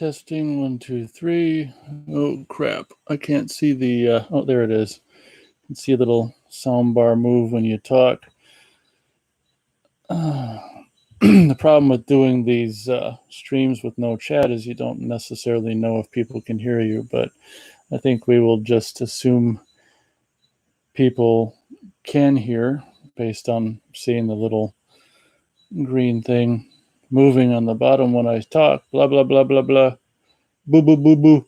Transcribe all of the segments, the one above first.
Testing 1, 2, 3. Oh crap! I can't see the. Oh, there it is. You can see a little sound bar move when you talk. The problem with doing these streams with no chat is you don't necessarily know if people can hear you. But I think we will just assume people can hear based on seeing the little green thing moving on the bottom when I talk. Blah blah blah blah blah. Boo boo boo boo.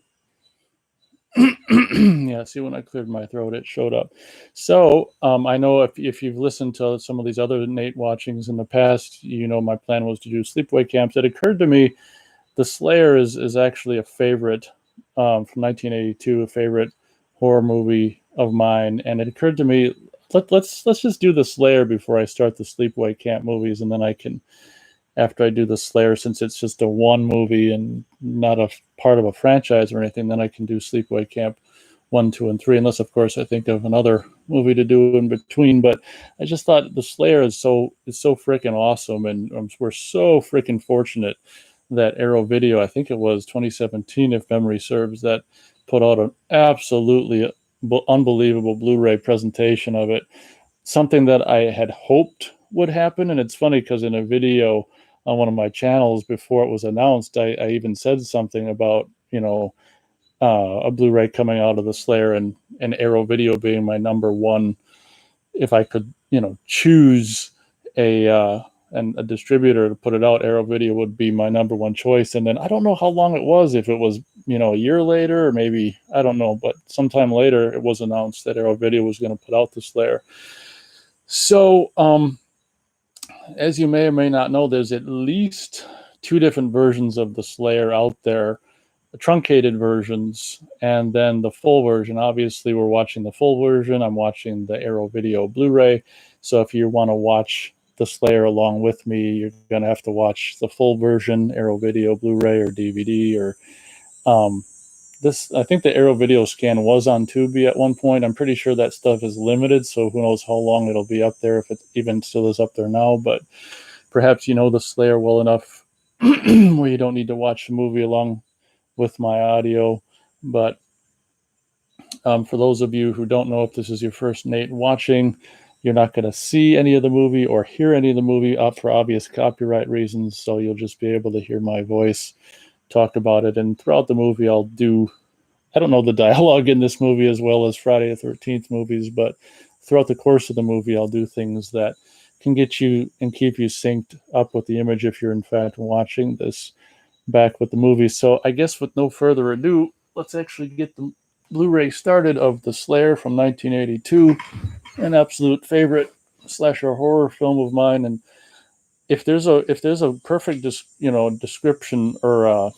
Yeah, see, when I cleared my throat, it showed up. So I know if you've listened to some of these other Nate watchings in the past, you know my plan was to do sleepaway camps. It occurred to me The Slayer is actually a favorite from 1982, a favorite horror movie of mine, and it occurred to me let's just do The Slayer before I start the sleepaway camp movies, and then I can, after I do The Slayer, since it's just a one movie and not a part of a franchise or anything, then I can do Sleepaway Camp 1, 2, and 3, unless, of course, I think of another movie to do in between. But I just thought The Slayer is so freaking awesome, and we're so freaking fortunate that Arrow Video, I think it was 2017, if memory serves, that put out an absolutely unbelievable Blu-ray presentation of it. Something that I had hoped would happen, and it's funny because in a video on one of my channels before it was announced, I even said something about, a Blu-ray coming out of The Slayer and Arrow Video being my number one. If I could, choose a distributor to put it out, Arrow Video would be my number one choice. And then I don't know how long it was, if it was, a year later or maybe, I don't know, but sometime later it was announced that Arrow Video was going to put out The Slayer. So, as you may or may not know, there's at least two different versions of The Slayer out there, the truncated versions and then the full version. Obviously, we're watching the full version. I'm watching the Arrow Video Blu-ray. So if you want to watch The Slayer along with me, you're going to have to watch the full version, Arrow Video Blu-ray or DVD. Or I think the Arrow Video scan was on Tubi at one point. I'm pretty sure that stuff is limited, so who knows how long it'll be up there, if it even still is up there now. But perhaps you know The Slayer well enough where you don't need to watch the movie along with my audio. But for those of you who don't know, if this is your first Nate watching, you're not going to see any of the movie or hear any of the movie up for obvious copyright reasons, so you'll just be able to hear my voice talk about it. And throughout the movie, I'll do, I don't know the dialogue in this movie as well as Friday the 13th movies, but throughout the course of the movie, I'll do things that can get you and keep you synced up with the image if you're in fact watching this back with the movie. So I guess with no further ado, let's actually get the Blu-ray started of The Slayer from 1982, an absolute favorite slasher horror film of mine. And if there's a perfect description or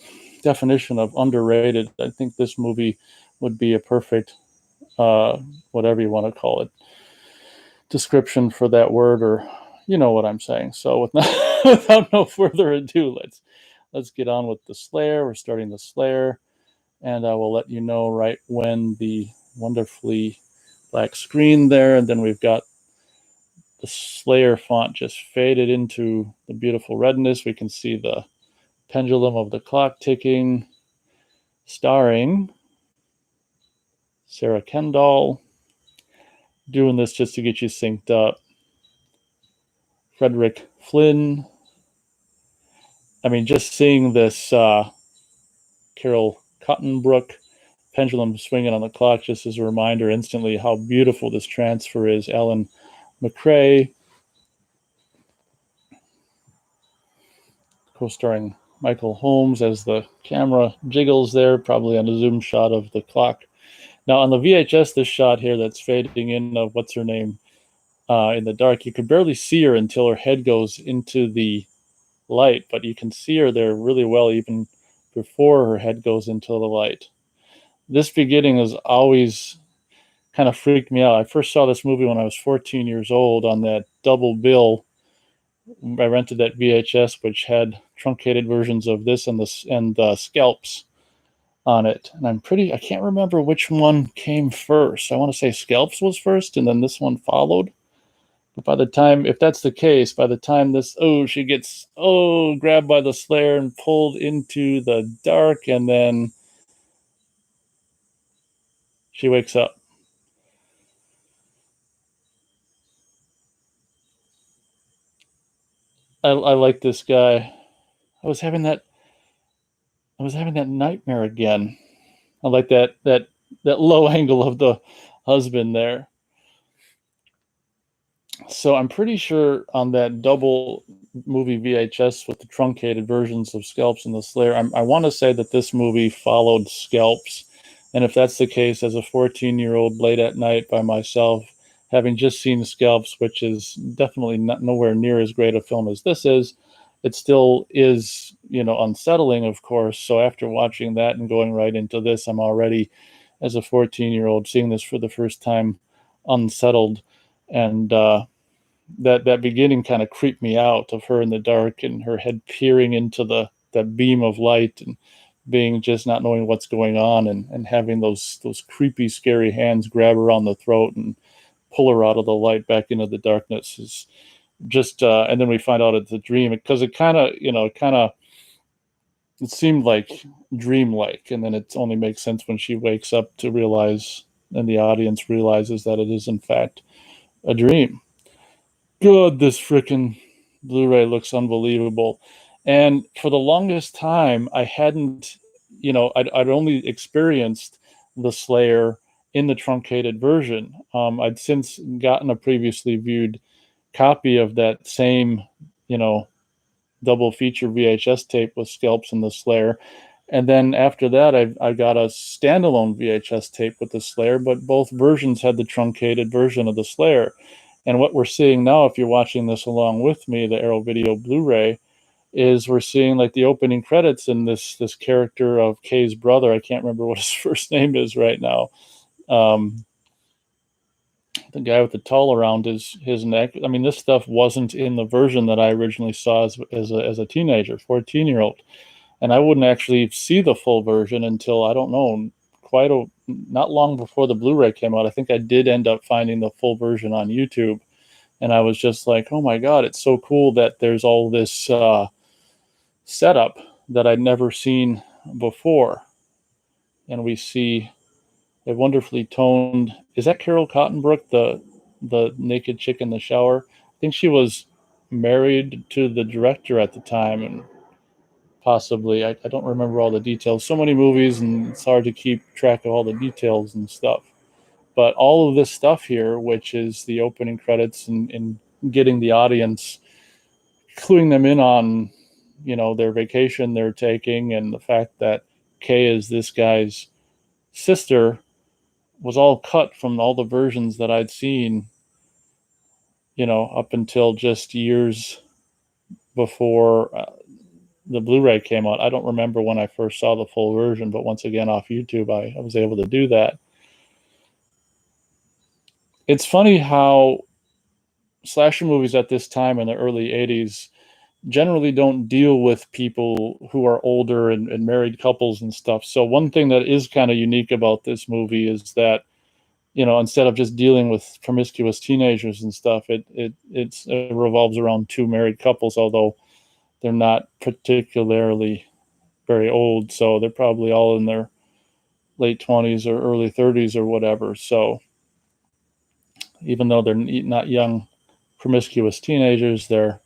definition of underrated, I think this movie would be a perfect whatever you want to call it description for that word, or you know what I'm saying. So without no further ado, let's get on with The Slayer. We're starting The Slayer, and I will let you know right when the wonderfully black screen there, and then we've got the Slayer font just faded into the beautiful redness. We can see the pendulum of the clock ticking, starring Sarah Kendall. Doing this just to get you synced up. Frederick Flynn. I mean, just seeing this Carol Cottonbrook pendulum swinging on the clock just as a reminder instantly how beautiful this transfer is. Alan McRae, co-starring Michael Holmes as the camera jiggles there, probably on a zoom shot of the clock. Now on the VHS, this shot here that's fading in of what's her name in the dark, you could barely see her until her head goes into the light, but you can see her there really well even before her head goes into the light. This beginning has always kind of freaked me out. I first saw this movie when I was 14 years old on that double bill. I rented that VHS, which had truncated versions of this and the Scalps on it. And I can't remember which one came first. I want to say Scalps was first and then this one followed. But by the time, if that's the case, by the time she gets, grabbed by the Slayer and pulled into the dark, and then she wakes up. I like this guy. I was having that I was having that nightmare again. I like that low angle of the husband there. So I'm pretty sure on that double movie VHS with the truncated versions of Scalps and the Slayer, I want to say that this movie followed Scalps. And if that's the case, as a 14-year-old late at night by myself, having just seen Scalps, which is definitely not nowhere near as great a film as this is, it still is, unsettling, of course. So after watching that and going right into this, I'm already, as a 14-year-old, seeing this for the first time, unsettled. And that beginning kind of creeped me out, of her in the dark and her head peering into that beam of light, and being just not knowing what's going on, and having those creepy, scary hands grab her on the throat and pull her out of the light back into the darkness is just and then we find out it's a dream, because it kind of it seemed like dreamlike, and then it only makes sense when she wakes up to realize, and the audience realizes, that it is in fact a dream. God, this freaking Blu-ray looks unbelievable. And for the longest time, I hadn't, I'd only experienced the Slayer in the truncated version. I'd since gotten a previously viewed copy of that same, you know, double feature VHS tape with Scalps and the Slayer. And then after that, I got a standalone VHS tape with the Slayer, but both versions had the truncated version of the Slayer. And what we're seeing now, if you're watching this along with me, the Arrow Video Blu-ray, is we're seeing like the opening credits, and this character of Kay's brother. I can't remember what his first name is right now. Um, the guy with the towel around his neck. I mean, this stuff wasn't in the version that I originally saw as a teenager, 14-year-old, and I wouldn't actually see the full version until, I don't know, not long before the Blu-ray came out. I think I did end up finding the full version on YouTube, and I was just like, oh my god, it's so cool that there's all this setup that I'd never seen before. And we see a wonderfully toned, is that Carol Cottonbrook, the naked chick in the shower? I think she was married to the director at the time, and possibly, I don't remember all the details. So many movies, and it's hard to keep track of all the details and stuff. But all of this stuff here, which is the opening credits, and getting the audience, cluing them in on, their vacation they're taking, and the fact that Kay is this guy's sister, was all cut from all the versions that I'd seen, up until just years before the Blu-ray came out. I don't remember when I first saw the full version, but once again, off YouTube, I was able to do that. It's funny how slasher movies at this time in the early 80s generally don't deal with people who are older, and married couples and stuff. So one thing that is kind of unique about this movie is that, instead of just dealing with promiscuous teenagers and stuff, it revolves around two married couples, although they're not particularly very old. So they're probably all in their late 20s or early 30s or whatever. So even though they're not young, promiscuous teenagers, they're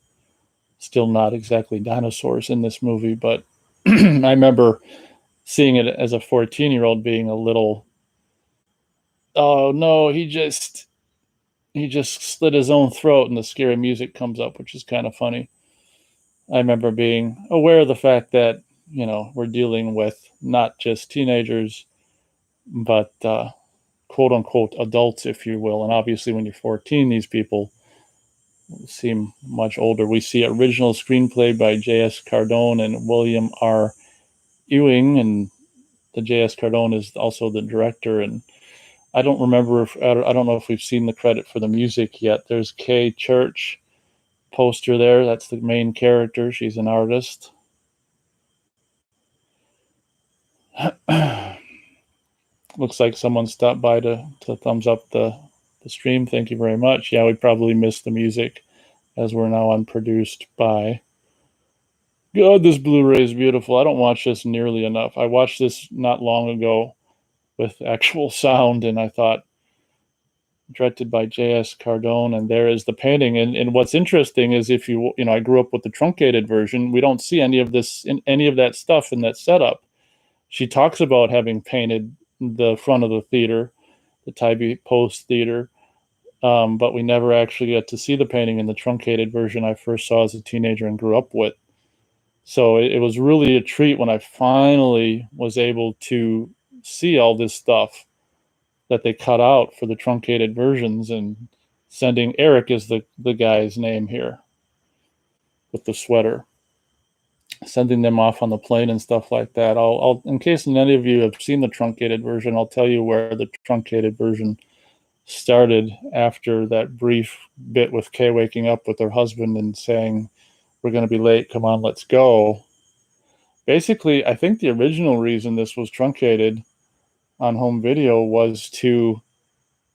still not exactly dinosaurs in this movie. But I remember seeing it as a 14-year-old being a little, oh no, he just slit his own throat, and the scary music comes up, which is kind of funny. I remember being aware of the fact that, we're dealing with not just teenagers, but quote unquote adults, if you will. And obviously, when you're 14, these people seem much older. We see original screenplay by J.S. Cardone and William R. Ewing, and the J.S. Cardone is also the director. And I don't remember I don't know if we've seen the credit for the music yet. There's Kay Church poster there. That's the main character. She's an artist. Looks like someone stopped by to thumbs up the the stream. Thank you very much. Yeah, we probably missed the music as we're now unproduced by. God, this Blu-ray is beautiful. I don't watch this nearly enough. I watched this not long ago with actual sound, and I thought, directed by J.S. Cardone, and there is the painting. And what's interesting is if I grew up with the truncated version, we don't see any of this in any of that stuff in that setup. She talks about having painted the front of the theater, the Tybee Post Theater, but we never actually get to see the painting in the truncated version I first saw as a teenager and grew up with. So it was really a treat when I finally was able to see all this stuff that they cut out for the truncated versions, and sending Eric is the guy's name here with the sweater, sending them off on the plane and stuff like that. I'll in case any of you have seen the truncated version, I'll tell you where the truncated version started after that brief bit with Kay waking up with her husband and saying, "We're going to be late, come on, let's go." Basically, I think the original reason this was truncated on home video was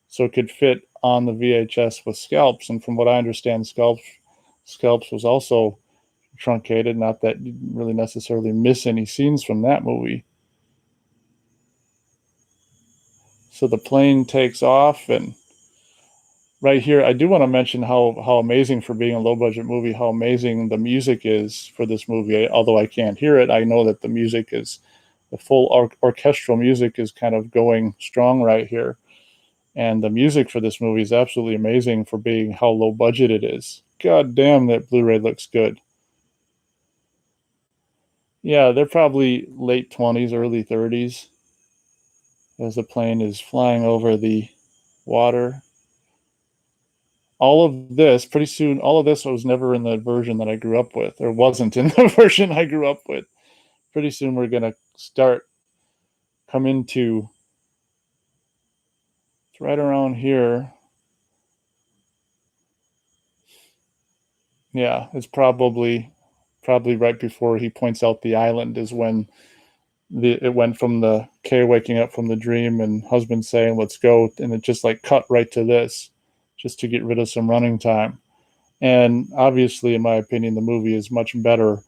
so it could fit on the VHS with Scalps. And from what I understand, Scalps was also truncated. Not that you really necessarily miss any scenes from that movie. So the plane takes off, and right here, I do want to mention how amazing, for being a low-budget movie, how amazing the music is for this movie. Although I can't hear it, I know that the music is, the full orchestral music is kind of going strong right here. And the music for this movie is absolutely amazing for being how low budget it is. God damn, that Blu-ray looks good. Yeah, they're probably late 20s, early 30s as the plane is flying over the water. All of this, pretty soon, all of this was never in the version that I grew up with, or wasn't in the version I grew up with. Pretty soon we're going to come into, it's right around here. Yeah, it's probably right before he points out the island is when it went from the Kay waking up from the dream and husband saying, "Let's go," and it just like cut right to this, just to get rid of some running time. And obviously, in my opinion, the movie is much better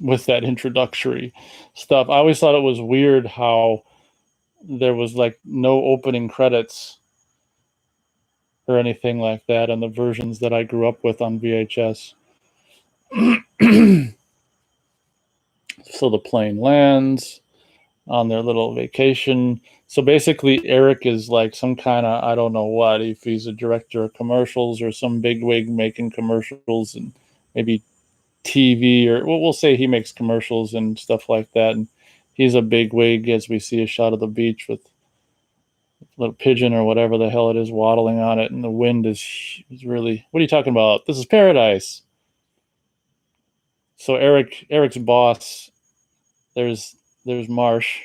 with that introductory stuff. I always thought it was weird how there was like no opening credits or anything like that in the versions that I grew up with on VHS. So the plane lands on their little vacation. So basically, Eric is like some kind of, I don't know what, if he's a director of commercials or some bigwig making commercials and maybe TV, or we'll say he makes commercials and stuff like that. And he's a bigwig as we see a shot of the beach with a little pigeon or whatever the hell it is waddling on it. And the wind is really, what are you talking about? This is paradise. So Eric's boss, there's Marsh.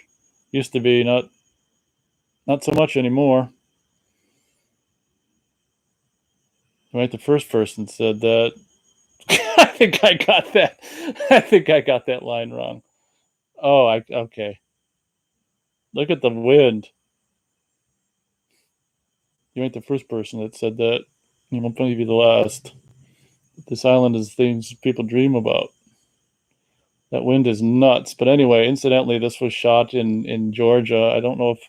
Used to be, not so much anymore. Right, the first person said that. I think I got that. I think I got that line wrong. Oh, okay. Look at the wind. You ain't the first person that said that. You won't probably be the last. This island is things people dream about. That wind is nuts. But anyway, incidentally, this was shot in Georgia. I don't know if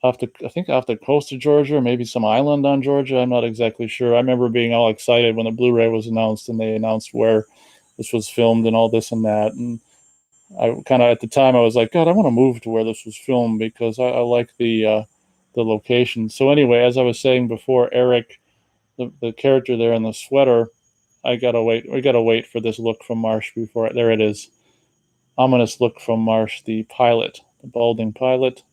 I think off the coast of Georgia, or maybe some island on Georgia. I'm not exactly sure. I remember being all excited when the Blu-ray was announced and they announced where this was filmed and all this and that. And I kind of, at the time, I was like, God, I want to move to where this was filmed because I like the location. So anyway, as I was saying before, Eric, the character there in the sweater, we gotta wait for this look from Marsh before, there it is. Ominous look from Marsh, the pilot, the balding pilot.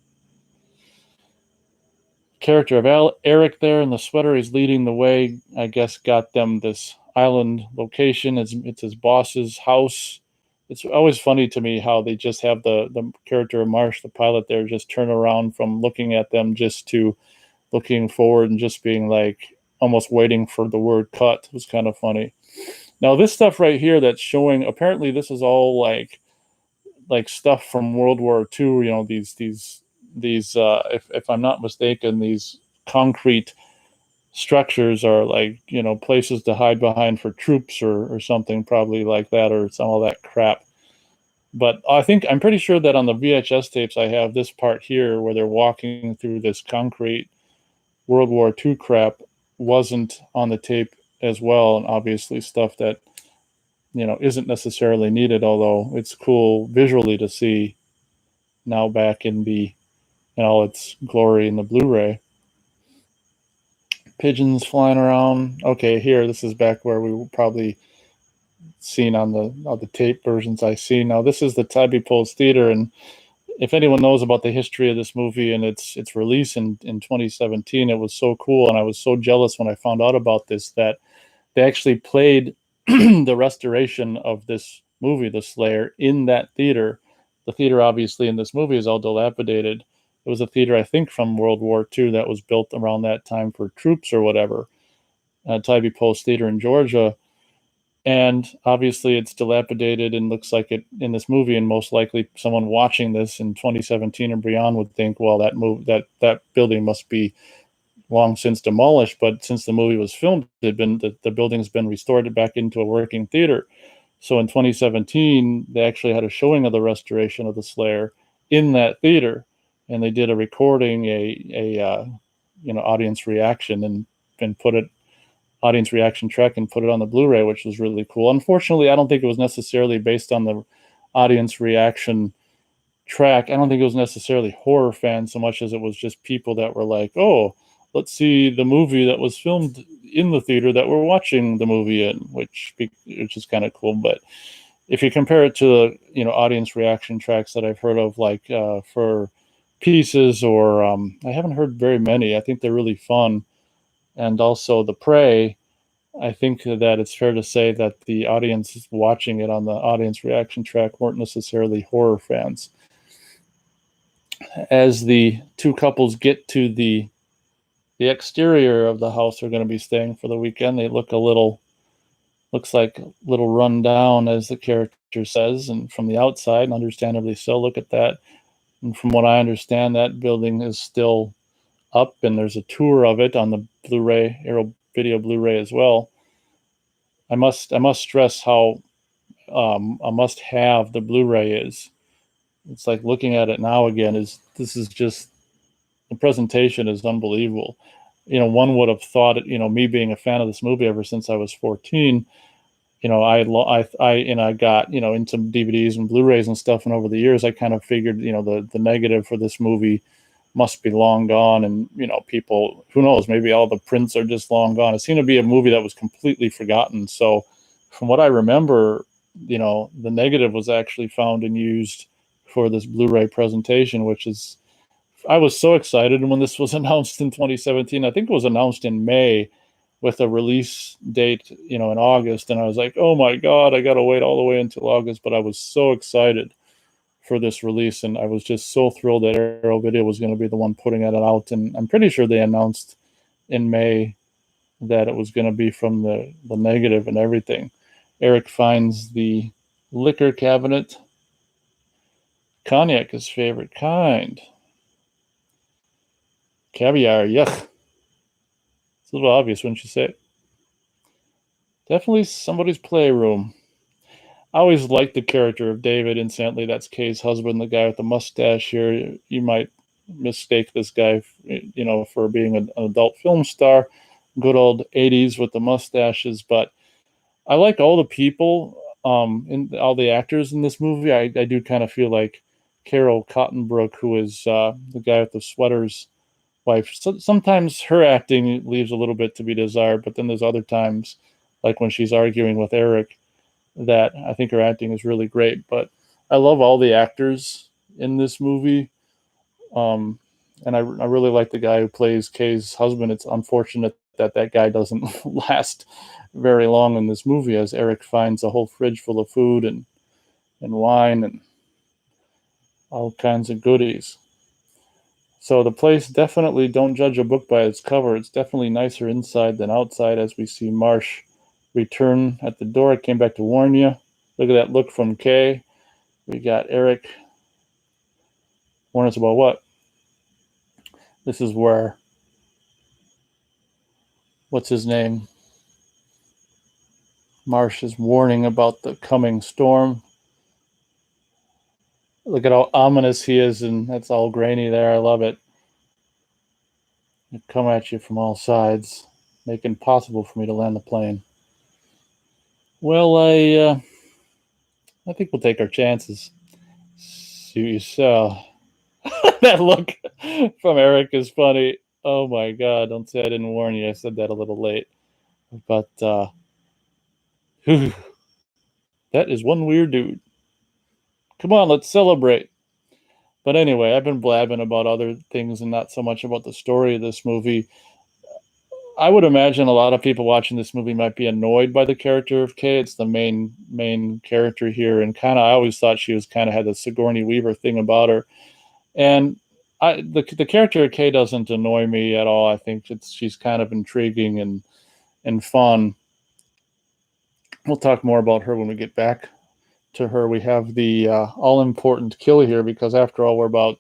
Character of Eric there in the sweater, he's leading the way. I guess got them this island location. It's his boss's house. It's always funny to me how they just have the character of Marsh, the pilot there, just turn around from looking at them just to looking forward and just being like almost waiting for the word cut. It was kind of funny. Now this stuff right here that's showing, apparently this is all like stuff from World War II, these these, if I'm not mistaken, these concrete structures are like, places to hide behind for troops or something, probably like that, or some of that crap. But I'm pretty sure that on the VHS tapes I have this part here where they're walking through this concrete World War II crap wasn't on the tape as well, and obviously stuff that isn't necessarily needed, although it's cool visually to see now back in all its glory in the Blu-ray. Pigeons flying around. Okay, here, this is back where we probably seen on the tape versions I see. Now this is the Tybee Pulse Theater, and if anyone knows about the history of this movie and its release in 2017, it was so cool, and I was so jealous when I found out about this that they actually played the restoration of this movie, The Slayer, in that theater. The theater, obviously, in this movie is all dilapidated. It was a theater, I think, from World War II that was built around that time for troops or whatever. Tybee Pulse Theater in Georgia. And obviously it's dilapidated and looks like it in this movie, and most likely someone watching this in 2017 or beyond would think, well, that building must be long since demolished. But since the movie was filmed, the building's been restored back into a working theater. So in 2017, they actually had a showing of the restoration of the Slayer in that theater, and they did a recording, audience reaction, and put it audience reaction track and put it on the Blu-ray, which was really cool. Unfortunately, I don't think it was necessarily based on the audience reaction track. I don't think it was necessarily horror fans so much as it was just people that were like, oh, let's see the movie that was filmed in the theater that we're watching the movie in, which is kind of cool. But if you compare it to the audience reaction tracks that I've heard of, like for Pieces, or I haven't heard very many. I think they're really fun. And also The Prey, I think that it's fair to say that the audience watching it on the audience reaction track weren't necessarily horror fans. As the two couples get to the exterior of the house they're going to be staying for the weekend, they looks like a little run down, as the character says, and from the outside, and understandably so. Look at that. And from what I understand, that building is still up, and there's a tour of it on the Blu-ray, Arrow Video Blu-ray as well. I must stress how a must-have the Blu-ray is. It's like looking at it now again. This is just, the presentation is unbelievable. One would have thought it. Me being a fan of this movie ever since I was 14. I got into DVDs and Blu-rays and stuff, and over the years I kind of figured the negative for this movie must be long gone, and people, who knows, maybe all the prints are just long gone. It seemed to be a movie that was completely forgotten. So from what I remember, the negative was actually found and used for this Blu-ray presentation, which is, I was so excited when this was announced in 2017. I think it was announced in May with a release date in August, and I was like, oh my god, I gotta wait all the way until August. But I was so excited for this release, and I was just so thrilled that Arrow Video was going to be the one putting it out. And I'm pretty sure they announced in May that it was going to be from the negative and everything. Eric finds the liquor cabinet. Cognac is favorite kind. Caviar, yuck. It's a little obvious, wouldn't you say? Definitely somebody's playroom. I always liked the character of David, incidentally. That's Kay's husband, the guy with the mustache here. You might mistake this guy, for being an adult film star. Good old 80s with the mustaches. But I like all the people, and all the actors in this movie. I do kind of feel like Carol Cottonbrook, who is the guy with the sweater's wife. So sometimes her acting leaves a little bit to be desired, but then there's other times, like when she's arguing with Eric, that I think her acting is really great. But I love all the actors in this movie. And I really like the guy who plays Kay's husband. It's unfortunate that guy doesn't last very long in this movie, as Eric finds a whole fridge full of food and wine and all kinds of goodies. So the place, definitely don't judge a book by its cover. It's definitely nicer inside than outside, as we see Marsh return at the door. I came back to warn you. Look at that look from Kay. We got Eric. Warn us about what? This is where, what's his name? Marsh is warning about the coming storm. Look at how ominous he is, and that's all grainy there. I love it. It come at you from all sides, making it impossible for me to land the plane. Well, I think we'll take our chances. So that look from Eric is funny. Oh my god! Don't say I didn't warn you. I said that a little late, but that is one weird dude. Come on, let's celebrate. But anyway, I've been blabbing about other things and not so much about the story of this movie. I would imagine a lot of people watching this movie might be annoyed by the character of Kay. It's the main character here, and kind of I always thought she was kind of had the Sigourney Weaver thing about her. And the character of Kay doesn't annoy me at all. I think she's kind of intriguing and fun. We'll talk more about her when we get back to her. We have the all important kill here because after all, we're about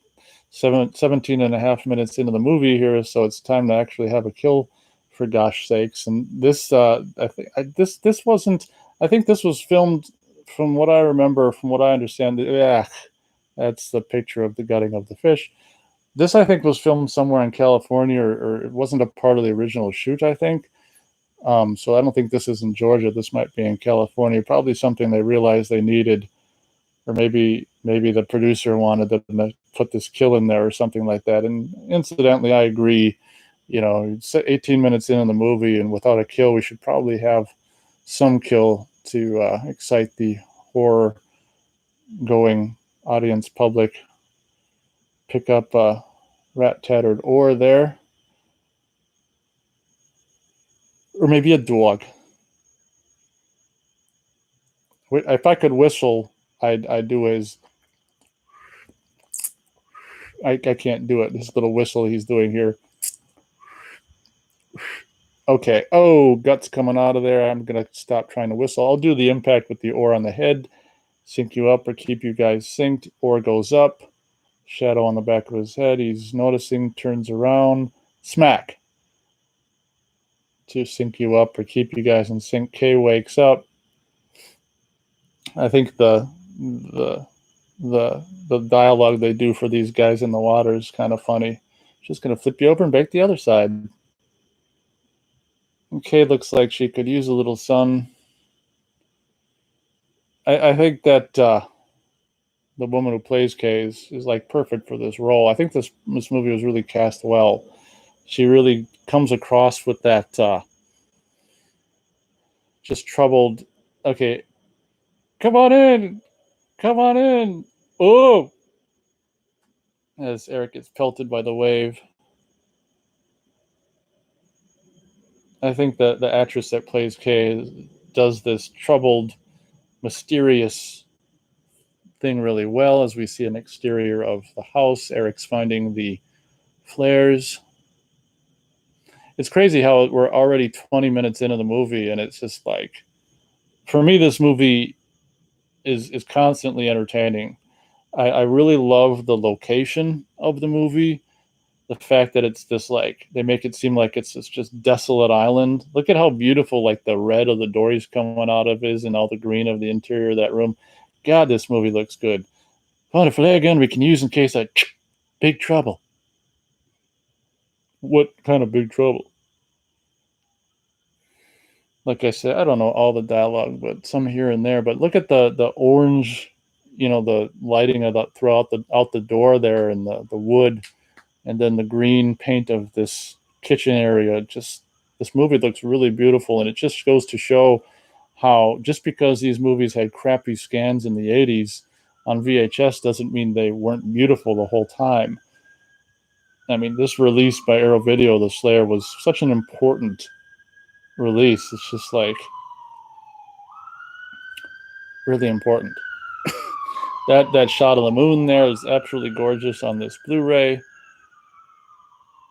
17 and a half minutes into the movie here, so it's time to actually have a kill, for gosh sakes. And this this wasn't, I think this was filmed, from what I remember, from what I understand. That's the picture of the gutting of the fish. This, I think, was filmed somewhere in California, or it wasn't a part of the original shoot, I think. So I don't think this is in Georgia. This might be in California. Probably something they realized they needed, or maybe the producer wanted them to put this kill in there or something like that. And incidentally, I agree. You know, it's 18 minutes in the movie, and without a kill, we should probably have some kill to excite the horror-going audience public. Pick up a rat-tattered oar there, or maybe a dog. If I could whistle, I'd do his. I can't do it. This little whistle he's doing here. Okay. Oh, guts coming out of there. I'm going to stop trying to whistle. I'll do the impact with the oar on the head. Sink you up or keep you guys synced. Oar goes up. Shadow on the back of his head. He's noticing, turns around. Smack. To sink you up or keep you guys in sync. Kay wakes up. I think the dialogue they do for these guys in the water is kind of funny. Just going to flip you over and bake the other side. Kay looks like she could use a little sun. I think that the woman who plays Kay is like perfect for this role. I think this movie was really cast well. She really comes across with that just troubled. Okay, come on in, come on in. Oh, as Eric gets pelted by the wave. I think that the actress that plays Kay does this troubled, mysterious thing really well, as we see an exterior of the house. Eric's finding the flares. It's crazy how we're already 20 minutes into the movie, and it's just like, for me, this movie is constantly entertaining. I really love the location of the movie. The fact that it's this, like, they make it seem like it's this just desolate island. Look at how beautiful, like, the red of the door he's coming out of is, and all the green of the interior of that room. God, this movie looks good. Found a flare gun we can use in case of big trouble. What kind of big trouble? Like I said, I don't know all the dialogue, but some here and there. But look at the orange, the lighting of the throughout the out the door there, and the wood, and then the green paint of this kitchen area. Just, this movie looks really beautiful, and it just goes to show how, just because these movies had crappy scans in the 80s on VHS doesn't mean they weren't beautiful the whole time. I mean, this release by Arrow Video, The Slayer, was such an important release. It's just like really important. That shot of the moon there is absolutely gorgeous on this Blu-ray.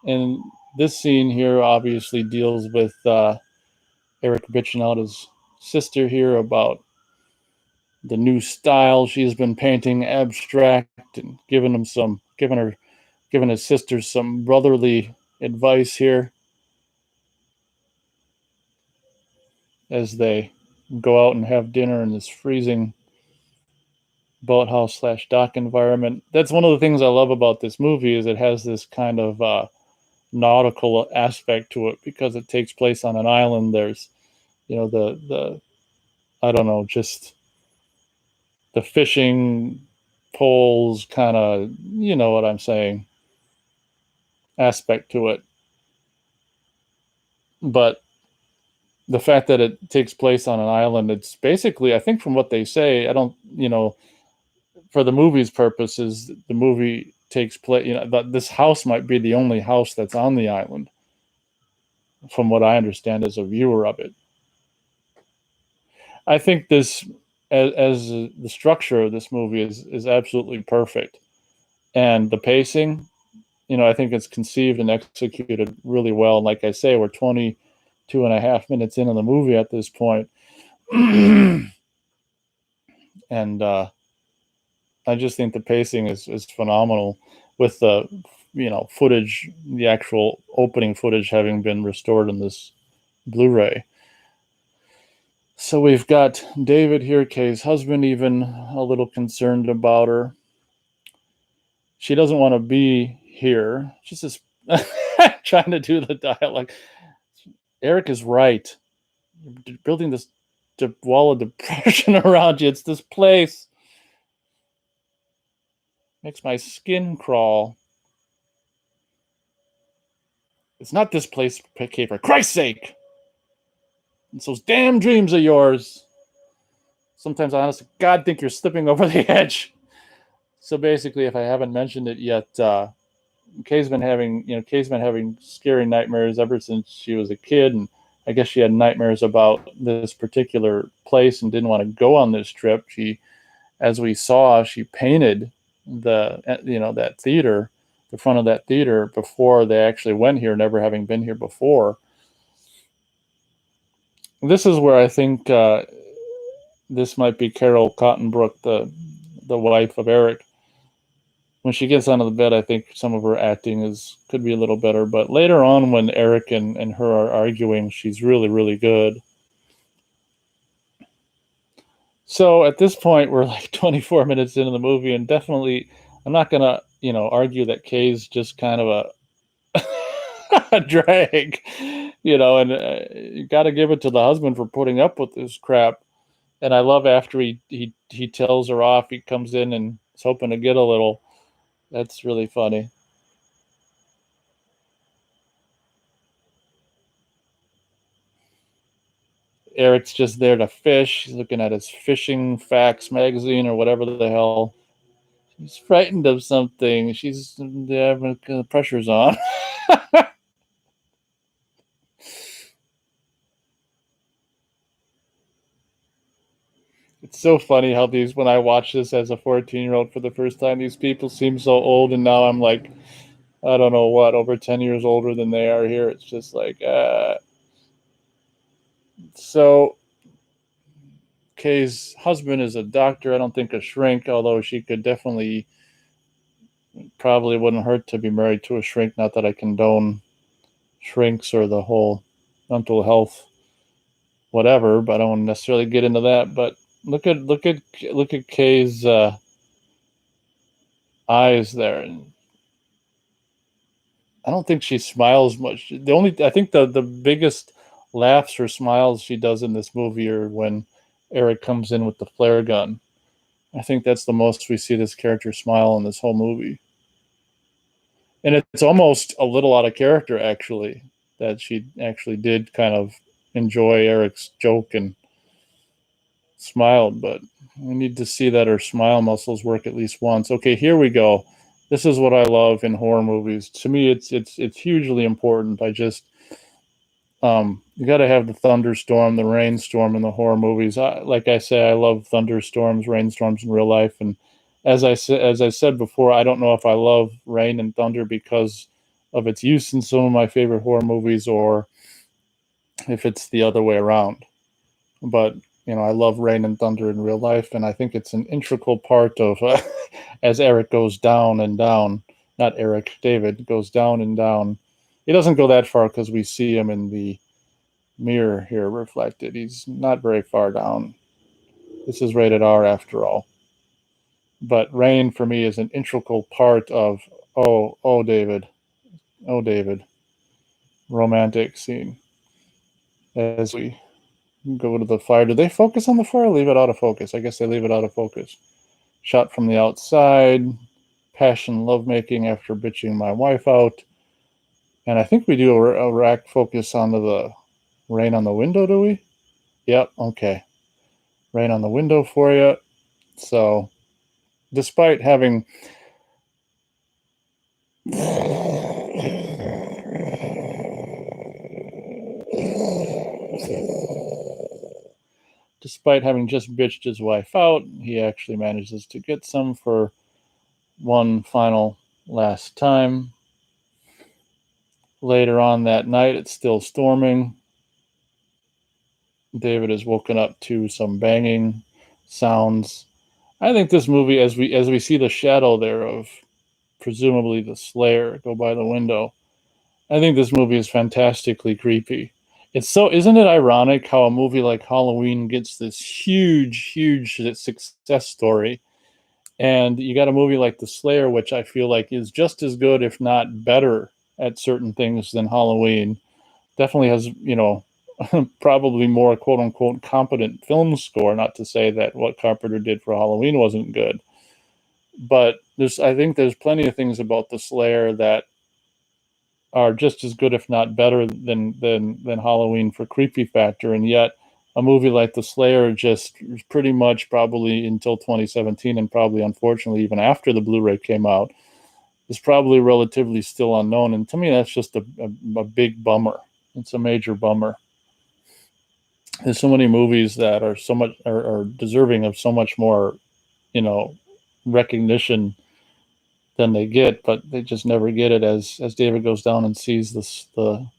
And this scene here obviously deals with Eric bitching out his sister here about the new style she's been painting, abstract, and giving her giving his sisters some brotherly advice here as they go out and have dinner in this freezing boathouse slash dock environment. That's one of the things I love about this movie is it has this kind of nautical aspect to it because it takes place on an island. There's, the I don't know, just the fishing poles kind of, you know what I'm saying, aspect to it. But the fact that it takes place on an island, it's basically, I think from what they say, I don't, for the movie's purposes, the movie takes place, this house might be the only house that's on the island, from what I understand as a viewer of it. I think this, as the structure of this movie is absolutely perfect. And the pacing, I think it's conceived and executed really well. Like I say, we're 22 and a half minutes into the movie at this point. And I just think the pacing is phenomenal with the, footage, the actual opening footage having been restored in this Blu-ray. So we've got David here, Kay's husband, even a little concerned about her. She doesn't want to be here. She's just trying to do the dialogue. Eric is right. You're building this wall of depression around you. It's this place. Makes my skin crawl. It's not this place, Kay, for Christ's sake. It's those damn dreams of yours. Sometimes I honestly, God, think you're slipping over the edge. So basically, if I haven't mentioned it yet, Kay's been having scary nightmares ever since she was a kid, and I guess she had nightmares about this particular place and didn't want to go on this trip. She, as we saw, she painted that theater, the front of that theater, before they actually went here, never having been here before. This is where I think this might be Carol Cottonbrook, the wife of Eric. When she gets onto the bed, I think some of her acting could be a little better. But later on, when Eric and her are arguing, she's really, really good. So at this point, we're like 24 minutes into the movie, and definitely, I'm not going to, argue that Kay's just kind of a drag, and you got to give it to the husband for putting up with this crap. And I love after he tells her off, he comes in and is hoping to get a little. That's really funny. Eric's just there to fish. He's looking at his Fishing Facts magazine or whatever the hell. He's frightened of something. The pressure's on. It's so funny how when I watch this as a 14-year-old for the first time, these people seem so old, and now I'm like, I don't know what, over 10 years older than they are here. It's just like, So Kay's husband is a doctor. I don't think a shrink, although she could probably wouldn't hurt to be married to a shrink. Not that I condone shrinks or the whole mental health whatever, but I don't necessarily get into that. But look at Kay's eyes there. I don't think she smiles much. I think the biggest laughs or smiles she does in this movie are when Eric comes in with the flare gun. I think that's the most we see this character smile in this whole movie. And it's almost a little out of character, actually, that she actually did kind of enjoy Eric's joke and smiled, but we need to see that her smile muscles work at least once. Okay, here we go. This is what I love in horror movies. To me, it's hugely important. You got to have the thunderstorm, the rainstorm in the horror movies. Like I say, I love thunderstorms, rainstorms in real life, and as I said before, I don't know if I love rain and thunder because of its use in some of my favorite horror movies, or if it's the other way around. But I love rain and thunder in real life, and I think it's an integral part of as Eric goes down and down not Eric, David goes down and down. He doesn't go that far because we see him in the mirror here reflected. He's not very far down. This is rated R after all. But rain for me is an integral part of oh David, romantic scene. As we go to the fire, do they focus on the fire or leave it out of focus? I guess they leave it out of focus. Shot from the outside, passion lovemaking after bitching my wife out. And I think we do a rack focus onto the rain on the window, do we? Yep, okay. Rain on the window for you. So, despite having just bitched his wife out, he actually manages to get some for one final last time. Later on that night, it's still storming. David is woken up to some banging sounds. I think this movie, as we see the shadow there of presumably the Slayer go by the window, I think this movie is fantastically creepy. It's so, isn't it ironic how a movie like Halloween gets this huge success story, and you got a movie like The Slayer, which I feel like is just as good, if not better, at certain things than Halloween. Definitely has, probably more quote unquote competent film score. Not to say that what Carpenter did for Halloween wasn't good, but I think there's plenty of things about The Slayer that are just as good, if not better, than Halloween for creepy factor. And yet, a movie like The Slayer just pretty much probably until 2017, and probably unfortunately even after the Blu-ray came out, is probably relatively still unknown. And to me, that's just a big bummer. It's a major bummer. There's so many movies that are so much are deserving of so much more, recognition than they get, but they just never get it. As David goes down and sees the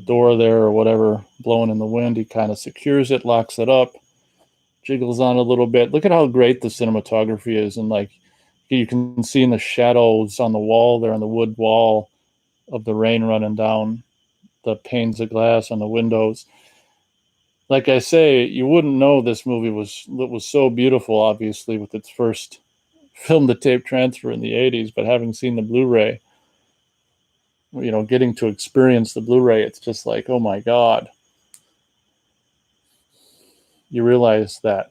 door there or whatever blowing in the wind, he kind of secures it, locks it up, jiggles on a little bit. Look at how great the cinematography is, and like you can see in the shadows on the wall there, on the wood wall, of the rain running down the panes of glass on the windows. Like I say, you wouldn't know this movie was so beautiful, obviously, with its first film to tape transfer in the 80s, but having seen the Blu-ray, getting to experience the Blu-ray, it's just like, oh my God. You realize that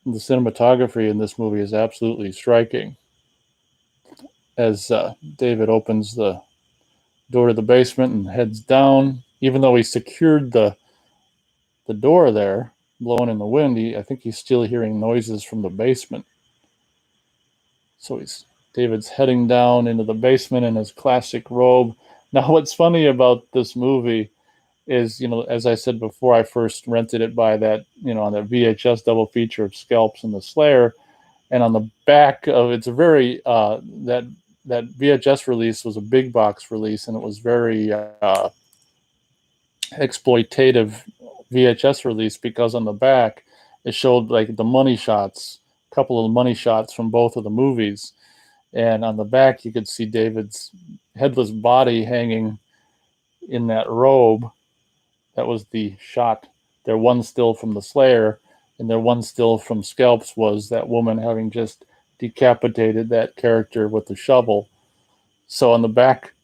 the cinematography in this movie is absolutely striking. As David opens the door to the basement and heads down, even though he secured the door there, blowing in the wind, I think he's still hearing noises from the basement. So David's heading down into the basement in his classic robe. Now, what's funny about this movie is, as I said before, I first rented it by that, on that VHS double feature of Scalps and the Slayer. And on the back of it's a very, that VHS release was a big box release, and it was very exploitative VHS release, because on the back it showed like the money shots, a couple of money shots from both of the movies. And on the back, you could see David's headless body hanging in that robe. That was the shot. Their one still from the Slayer, and their one still from Scalps was that woman having just decapitated that character with the shovel. So on the back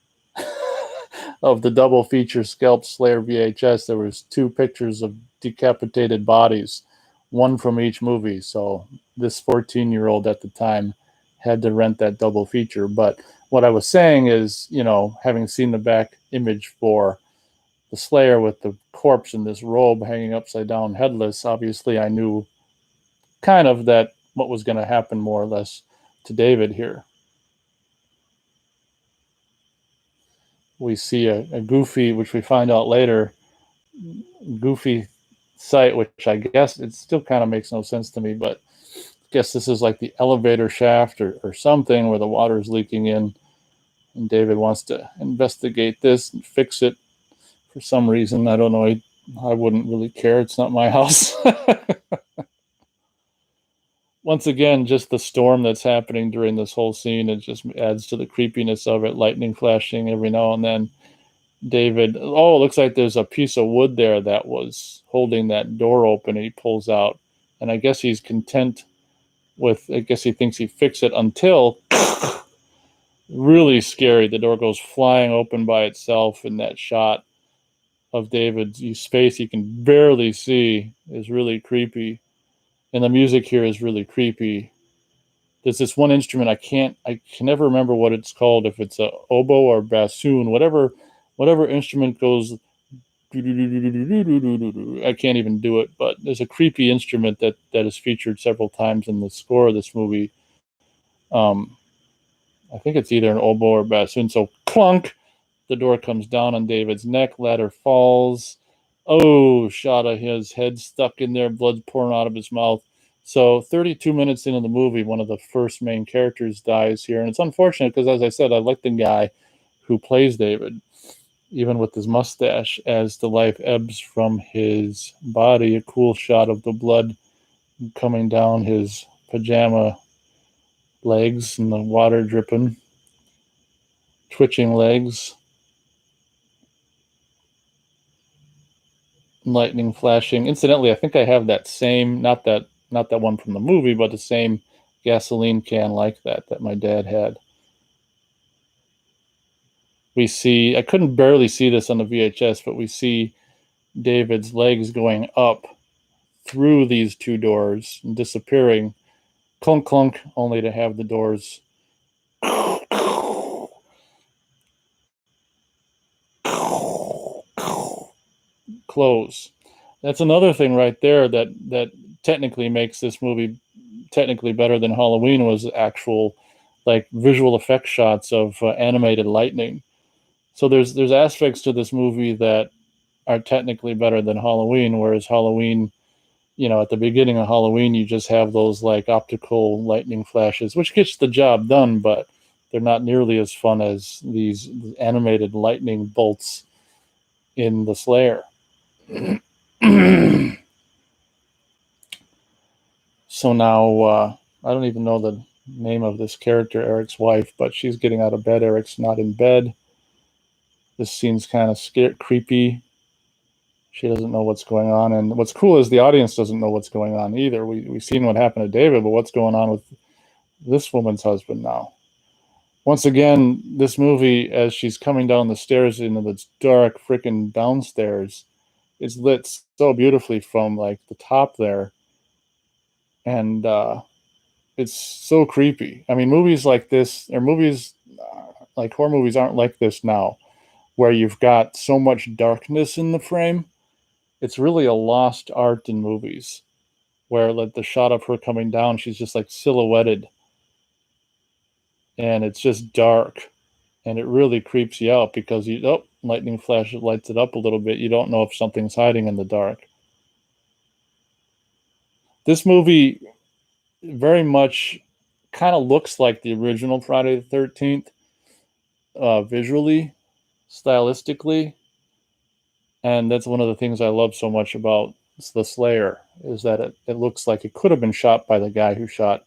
of the double feature Scalp Slayer VHS, there was 2 pictures of decapitated bodies, one from each movie. So this 14-year-old at the time had to rent that double feature. But what I was saying is, having seen the back image for the Slayer with the corpse in this robe hanging upside down, headless, obviously I knew kind of that what was going to happen more or less to David here. We see a goofy, which we find out later, goofy sight, which I guess it still kind of makes no sense to me, but I guess this is like the elevator shaft or something where the water is leaking in, and David wants to investigate this and fix it for some reason. I don't know. I wouldn't really care. It's not my house. once again, just the storm that's happening during this whole scene, it just adds to the creepiness of it. Lightning flashing every now and then. David, oh, it looks like there's a piece of wood there that was holding that door open. And he pulls out, and I guess he's content with. I guess he thinks he fixed it until really scary. The door goes flying open by itself, and that shot of David's face you can barely see is really creepy, and the music here is really creepy. There's this one instrument I can never remember what it's called, if it's a oboe or bassoon, whatever instrument goes. I can't even do it, but there's a creepy instrument that is featured several times in the score of this movie. I think it's either an oboe or bassoon. So clunk, the door comes down on David's neck, ladder falls. Oh, shot of his head stuck in there, blood's pouring out of his mouth. So 32 minutes into the movie, one of the first main characters dies here. And it's unfortunate because, as I said, I like the guy who plays David, even with his mustache, as the life ebbs from his body. A cool shot of the blood coming down his pajama legs and the water dripping, twitching legs, lightning flashing. Incidentally, I think I have that same, not that one from the movie, but the same gasoline can like that my dad had. We see, I couldn't barely see this on the VHS, but we see David's legs going up through these two doors and disappearing, clunk clunk, only to have the doors close. That's another thing right there that technically makes this movie technically better than Halloween, was actual like visual effect shots of animated lightning. So there's aspects to this movie that are technically better than Halloween, whereas Halloween, at the beginning of Halloween, you just have those like optical lightning flashes, which gets the job done, but they're not nearly as fun as these animated lightning bolts in the Slayer. So now, I don't even know the name of this character, Eric's wife, but she's getting out of bed. Eric's not in bed. This scene's kind of creepy. She doesn't know what's going on, and what's cool is the audience doesn't know what's going on either. We've seen what happened to David, but what's going on with this woman's husband now? Once again, this movie, as she's coming down the stairs into this dark freaking downstairs, it's lit so beautifully from like the top there, and it's so creepy. I mean, movies like this, or movies like horror movies, aren't like this now, where you've got so much darkness in the frame. It's really a lost art in movies, where like the shot of her coming down, she's just like silhouetted, and it's just dark, and it really creeps you out because lightning flash lights it up a little bit. You don't know if something's hiding in the dark. This movie very much kind of looks like the original Friday the 13th, visually, stylistically, and that's one of the things I love so much about the Slayer, is that it looks like it could have been shot by the guy who shot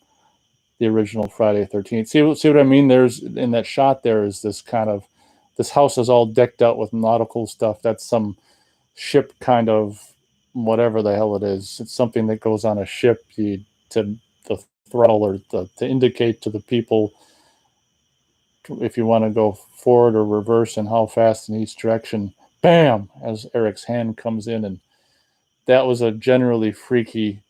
the original Friday the 13th. See what I mean? There's, in that shot, there is this kind of, this house is all decked out with nautical stuff. That's some ship kind of, whatever the hell it is. It's something that goes on a ship to the throttle, or to indicate to the people if you want to go forward or reverse and how fast in each direction. Bam! As Eric's hand comes in, and that was a generally freaky.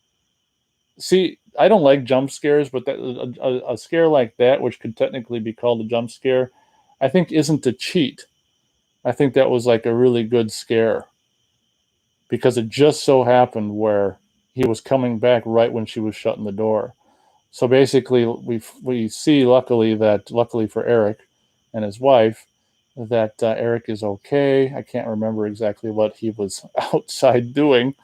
See, I don't like jump scares, but a scare like that, which could technically be called a jump scare, I think isn't a cheat. I think that was like a really good scare, because it just so happened where he was coming back right when she was shutting the door. So basically, we see, luckily for Eric and his wife, that Eric is okay. I can't remember exactly what he was outside doing,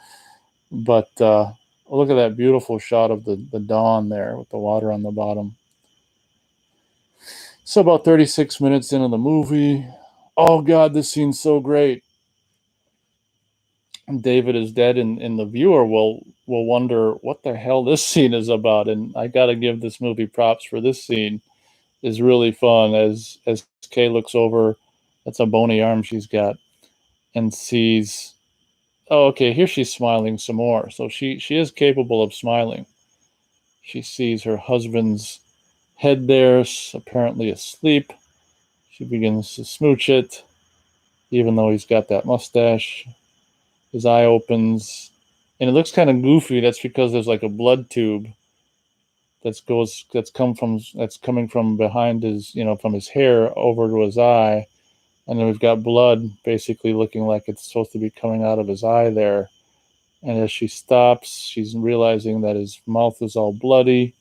but look at that beautiful shot of the dawn there with the water on the bottom. So about 36 minutes into the movie, oh God, this scene's so great. David is dead, and the viewer will wonder what the hell this scene is about. And I got to give this movie props for this scene. Is really fun as Kay looks over. That's a bony arm she's got, and sees. Oh, okay. Here she's smiling some more. So she is capable of smiling. She sees her husband's head there, apparently asleep. She begins to smooch it, even though he's got that mustache. His eye opens, and it looks kind of goofy. That's because there's like a blood tube that's coming from behind his, from his hair over to his eye, and then we've got blood basically looking like it's supposed to be coming out of his eye there. And as she stops, she's realizing that his mouth is all bloody.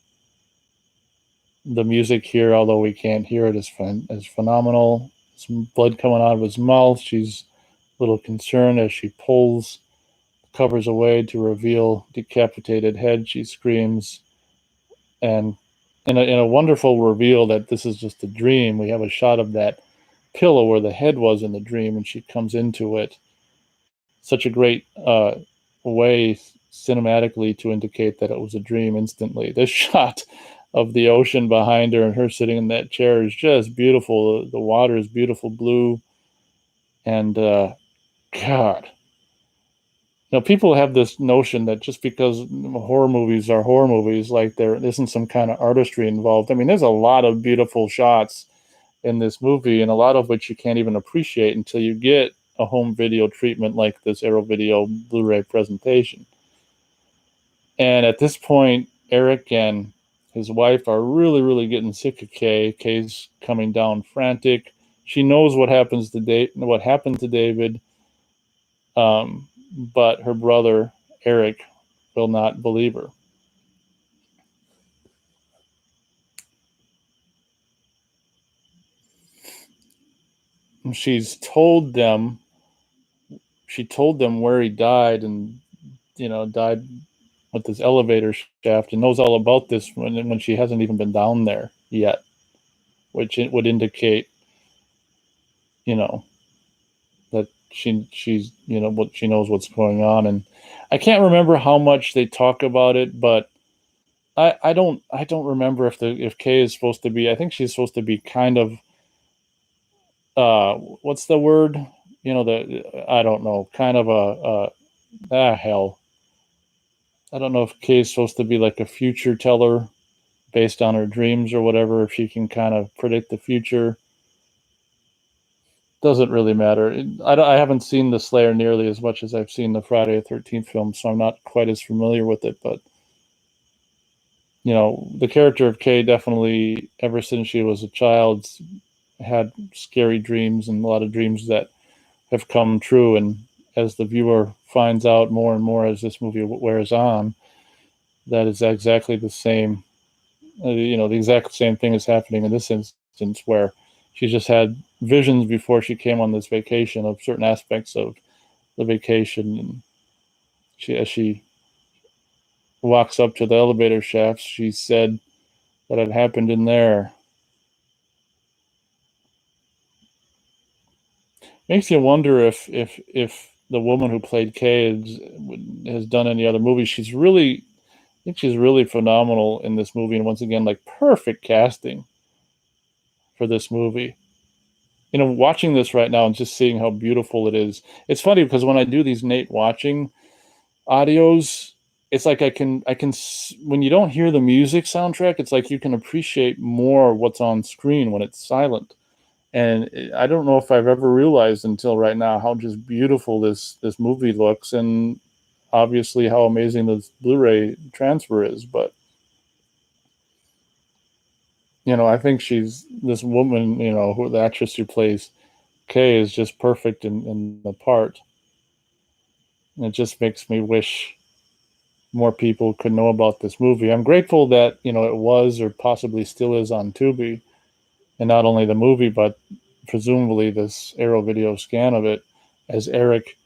The music here, although we can't hear it, is phenomenal. Some blood coming out of his mouth. She's a little concerned as she pulls covers away to reveal decapitated head. She screams, and in a wonderful reveal that this is just a dream, we have a shot of that pillow where the head was in the dream, and she comes into it. Such a great way cinematically to indicate that it was a dream instantly. This shot of the ocean behind her and her sitting in that chair is just beautiful. The water is beautiful blue, and God, people have this notion that just because horror movies are horror movies, like there isn't some kind of artistry involved. I mean, there's a lot of beautiful shots in this movie, and a lot of which you can't even appreciate until you get a home video treatment like this Arrow Video Blu-ray presentation. And at this point, Eric and his wife are really, really getting sick of Kay. Kay's coming down frantic. She knows what happened to David, but her brother Eric will not believe her. She told them where he died, and died with this elevator shaft, and knows all about this when she hasn't even been down there yet, which it would indicate, that she's what she knows what's going on. And I can't remember how much they talk about it, but I don't remember if Kay is supposed to be. I think she's supposed to be kind of what's the word? I don't know, kind of hell. I don't know if Kay is supposed to be like a future teller based on her dreams or whatever, if she can kind of predict the future. Doesn't really matter. I haven't seen the Slayer nearly as much as I've seen the Friday the 13th film, so I'm not quite as familiar with it. But, the character of Kay definitely, ever since she was a child, had scary dreams, and a lot of dreams that have come true. And as the viewer finds out more and more as this movie wears on, that is exactly the same. The exact same thing is happening in this instance, where she just had visions before she came on this vacation of certain aspects of the vacation. And as she walks up to the elevator shafts, she said that had happened in there. Makes you wonder if the woman who played Kay has done any other movies. I think she's really phenomenal in this movie, and once again, like, perfect casting for this movie. Watching this right now and just seeing how beautiful it is. It's funny because when I do these Nate watching audios, it's like when you don't hear the music soundtrack, it's like you can appreciate more what's on screen when it's silent. And I don't know if I've ever realized until right now how just beautiful this movie looks, and obviously how amazing this Blu-ray transfer is. But I think this woman, who the actress who plays Kay, is just perfect in the part. And it just makes me wish more people could know about this movie. I'm grateful that, it was or possibly still is on Tubi, and not only the movie, but presumably this Arrow Video scan of it, as Eric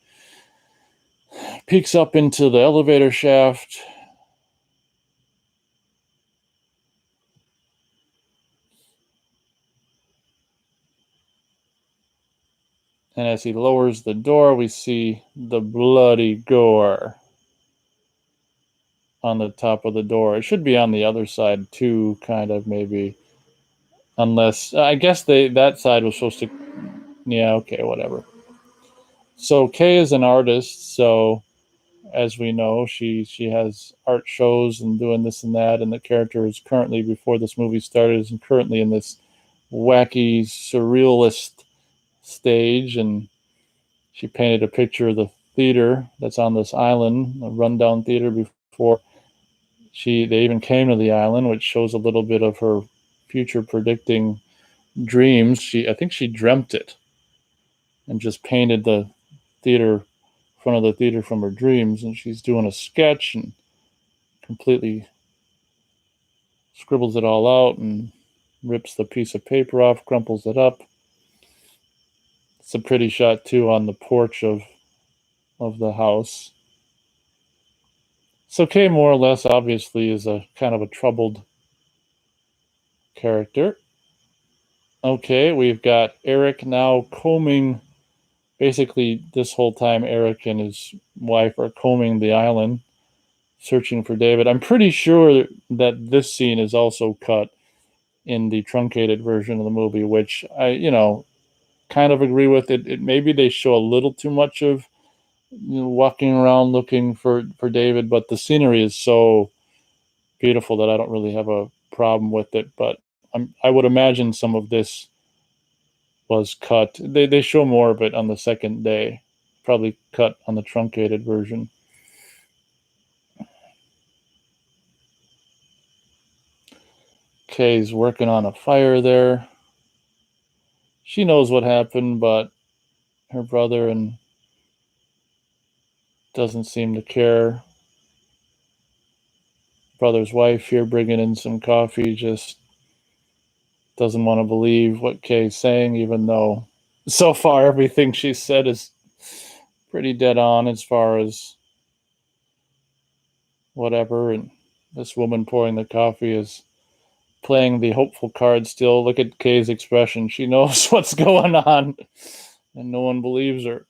peeks up into the elevator shaft. And as he lowers the door, we see the bloody gore on the top of the door. It should be on the other side too, kind of maybe. Unless I guess that side was supposed to. Yeah, okay, whatever. So Kay is an artist, so as we know, she has art shows and doing this and that, and the character is currently, before this movie started, is currently in this wacky surrealist stage, and she painted a picture of the theater that's on this island, a rundown theater, before they even came to the island, which shows a little bit of her future predicting dreams. I think she dreamt it and just painted the theater, front of the theater, from her dreams, and she's doing a sketch and completely scribbles it all out and rips the piece of paper off, crumples it up. It's a pretty shot too on the porch of the house. So Kay, more or less, obviously is a kind of a troubled character. Okay, we've got Eric now combing. Basically, this whole time, Eric and his wife are combing the island, searching for David. I'm pretty sure that this scene is also cut in the truncated version of the movie, which I kind of agree with. It maybe they show a little too much of walking around looking for David, but the scenery is so beautiful that I don't really have a problem with it. But I would imagine some of this was cut. They show more of it on the second day, probably cut on the truncated version. Kay's working on a fire there. She knows what happened, but her brother and doesn't seem to care. Brother's wife here bringing in some coffee, just doesn't want to believe what Kay's saying, even though so far everything she said is pretty dead on as far as whatever. And this woman pouring the coffee is playing the hopeful card still. Look at Kay's expression. She knows what's going on, and no one believes her.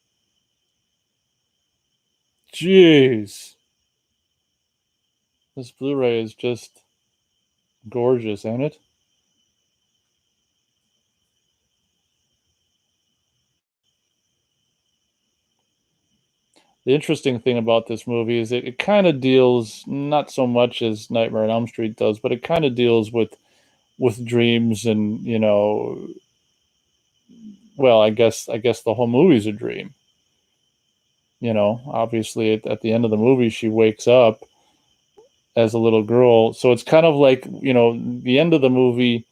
Jeez. This Blu-ray is just gorgeous, ain't it? The interesting thing about this movie is it kind of deals, not so much as Nightmare on Elm Street does, but it kind of deals with dreams and, well, I guess the whole movie's a dream. Obviously at the end of the movie she wakes up as a little girl. So it's kind of like, the end of the movie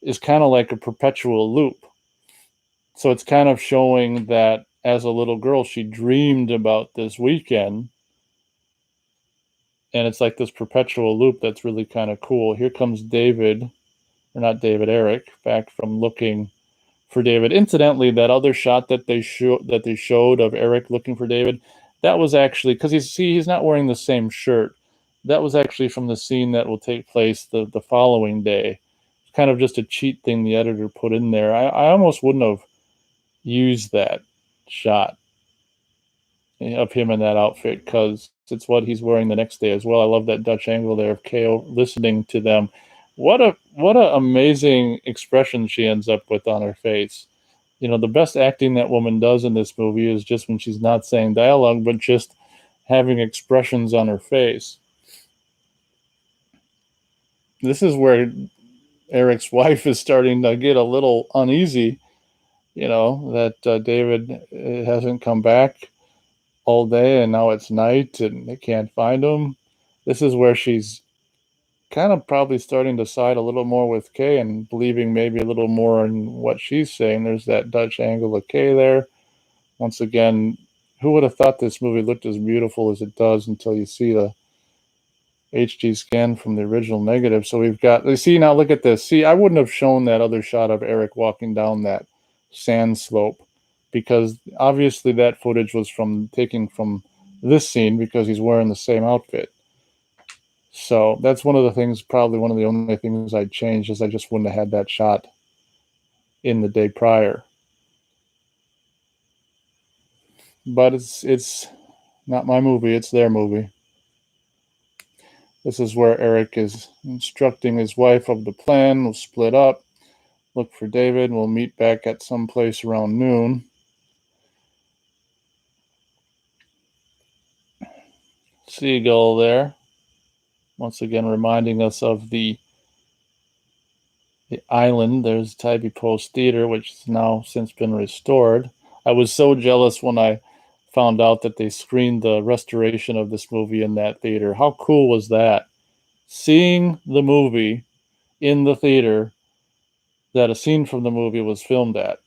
is kind of like a perpetual loop. So it's kind of showing that as a little girl, she dreamed about this weekend. And it's like this perpetual loop that's really kind of cool. Here comes David, or not David, Eric, back from looking for David. Incidentally, that other shot that they showed of Eric looking for David, that was actually, because he's not wearing the same shirt. That was actually from the scene that will take place the following day. It's kind of just a cheat thing the editor put in there. I almost wouldn't have used that shot of him in that outfit because it's what he's wearing the next day as well. I love that Dutch angle there of Kay listening to them. What a amazing expression she ends up with on her face. The best acting that woman does in this movie is just when she's not saying dialogue, but just having expressions on her face. This is where Eric's wife is starting to get a little uneasy, that David hasn't come back all day and now it's night and they can't find him. This is where she's kind of probably starting to side a little more with Kay and believing maybe a little more in what she's saying. There's that Dutch angle of Kay there. Once again, who would have thought this movie looked as beautiful as it does until you see the HD scan from the original negative. So we've got, see, now look at this. See, I wouldn't have shown that other shot of Eric walking down that sand slope because obviously that footage was taken from this scene because he's wearing the same outfit. So that's one of the things, probably one of the only things I'd change is I just wouldn't have had that shot in the day prior. but it's not my movie, it's their movie. This is where Eric is instructing his wife of the plan. We'll split up, look for David, we'll meet back at some place around noon. Seagull there, once again reminding us of the island. There's Tybee Post Theater, which has now since been restored. I was so jealous when I found out that they screened the restoration of this movie in that theater. How cool was that? Seeing the movie in the theater that a scene from the movie was filmed at.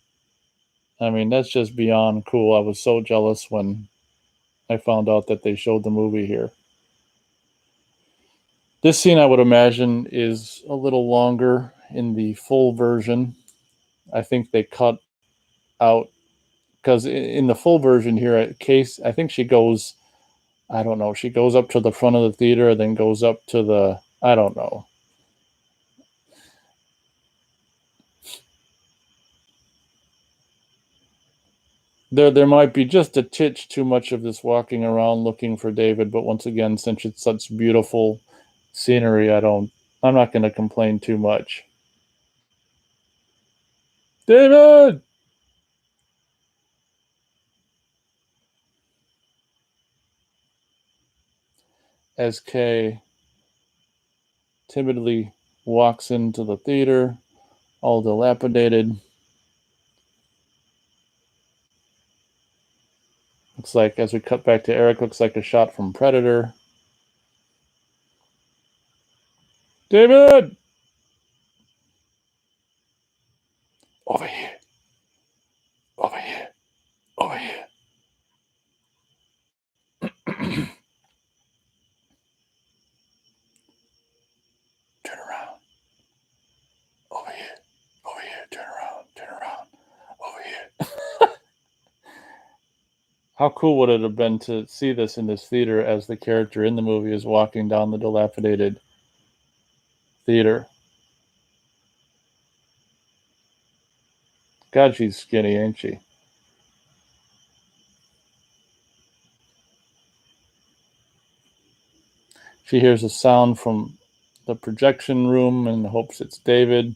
I mean, that's just beyond cool. I was so jealous when I found out that they showed the movie here. This scene, I would imagine, is a little longer in the full version. I think they cut out, because in the full version here, Case, I think she goes, I don't know, she goes up to the front of the theater and then goes up to the, I don't know. There might be just a titch too much of this walking around looking for David, but once again, since it's such beautiful scenery, I'm not going to complain too much. David! As Kay timidly walks into the theater, all dilapidated. Looks like, as we cut back to Eric, looks like a shot from Predator. David! Over here. Over here. Over here. Turn around. Over here. Over here. Turn around. Turn around. Over here. How cool would it have been to see this in this theater as the character in the movie is walking down the dilapidated theater? God, she's skinny, ain't she? She hears a sound from the projection room and hopes it's David.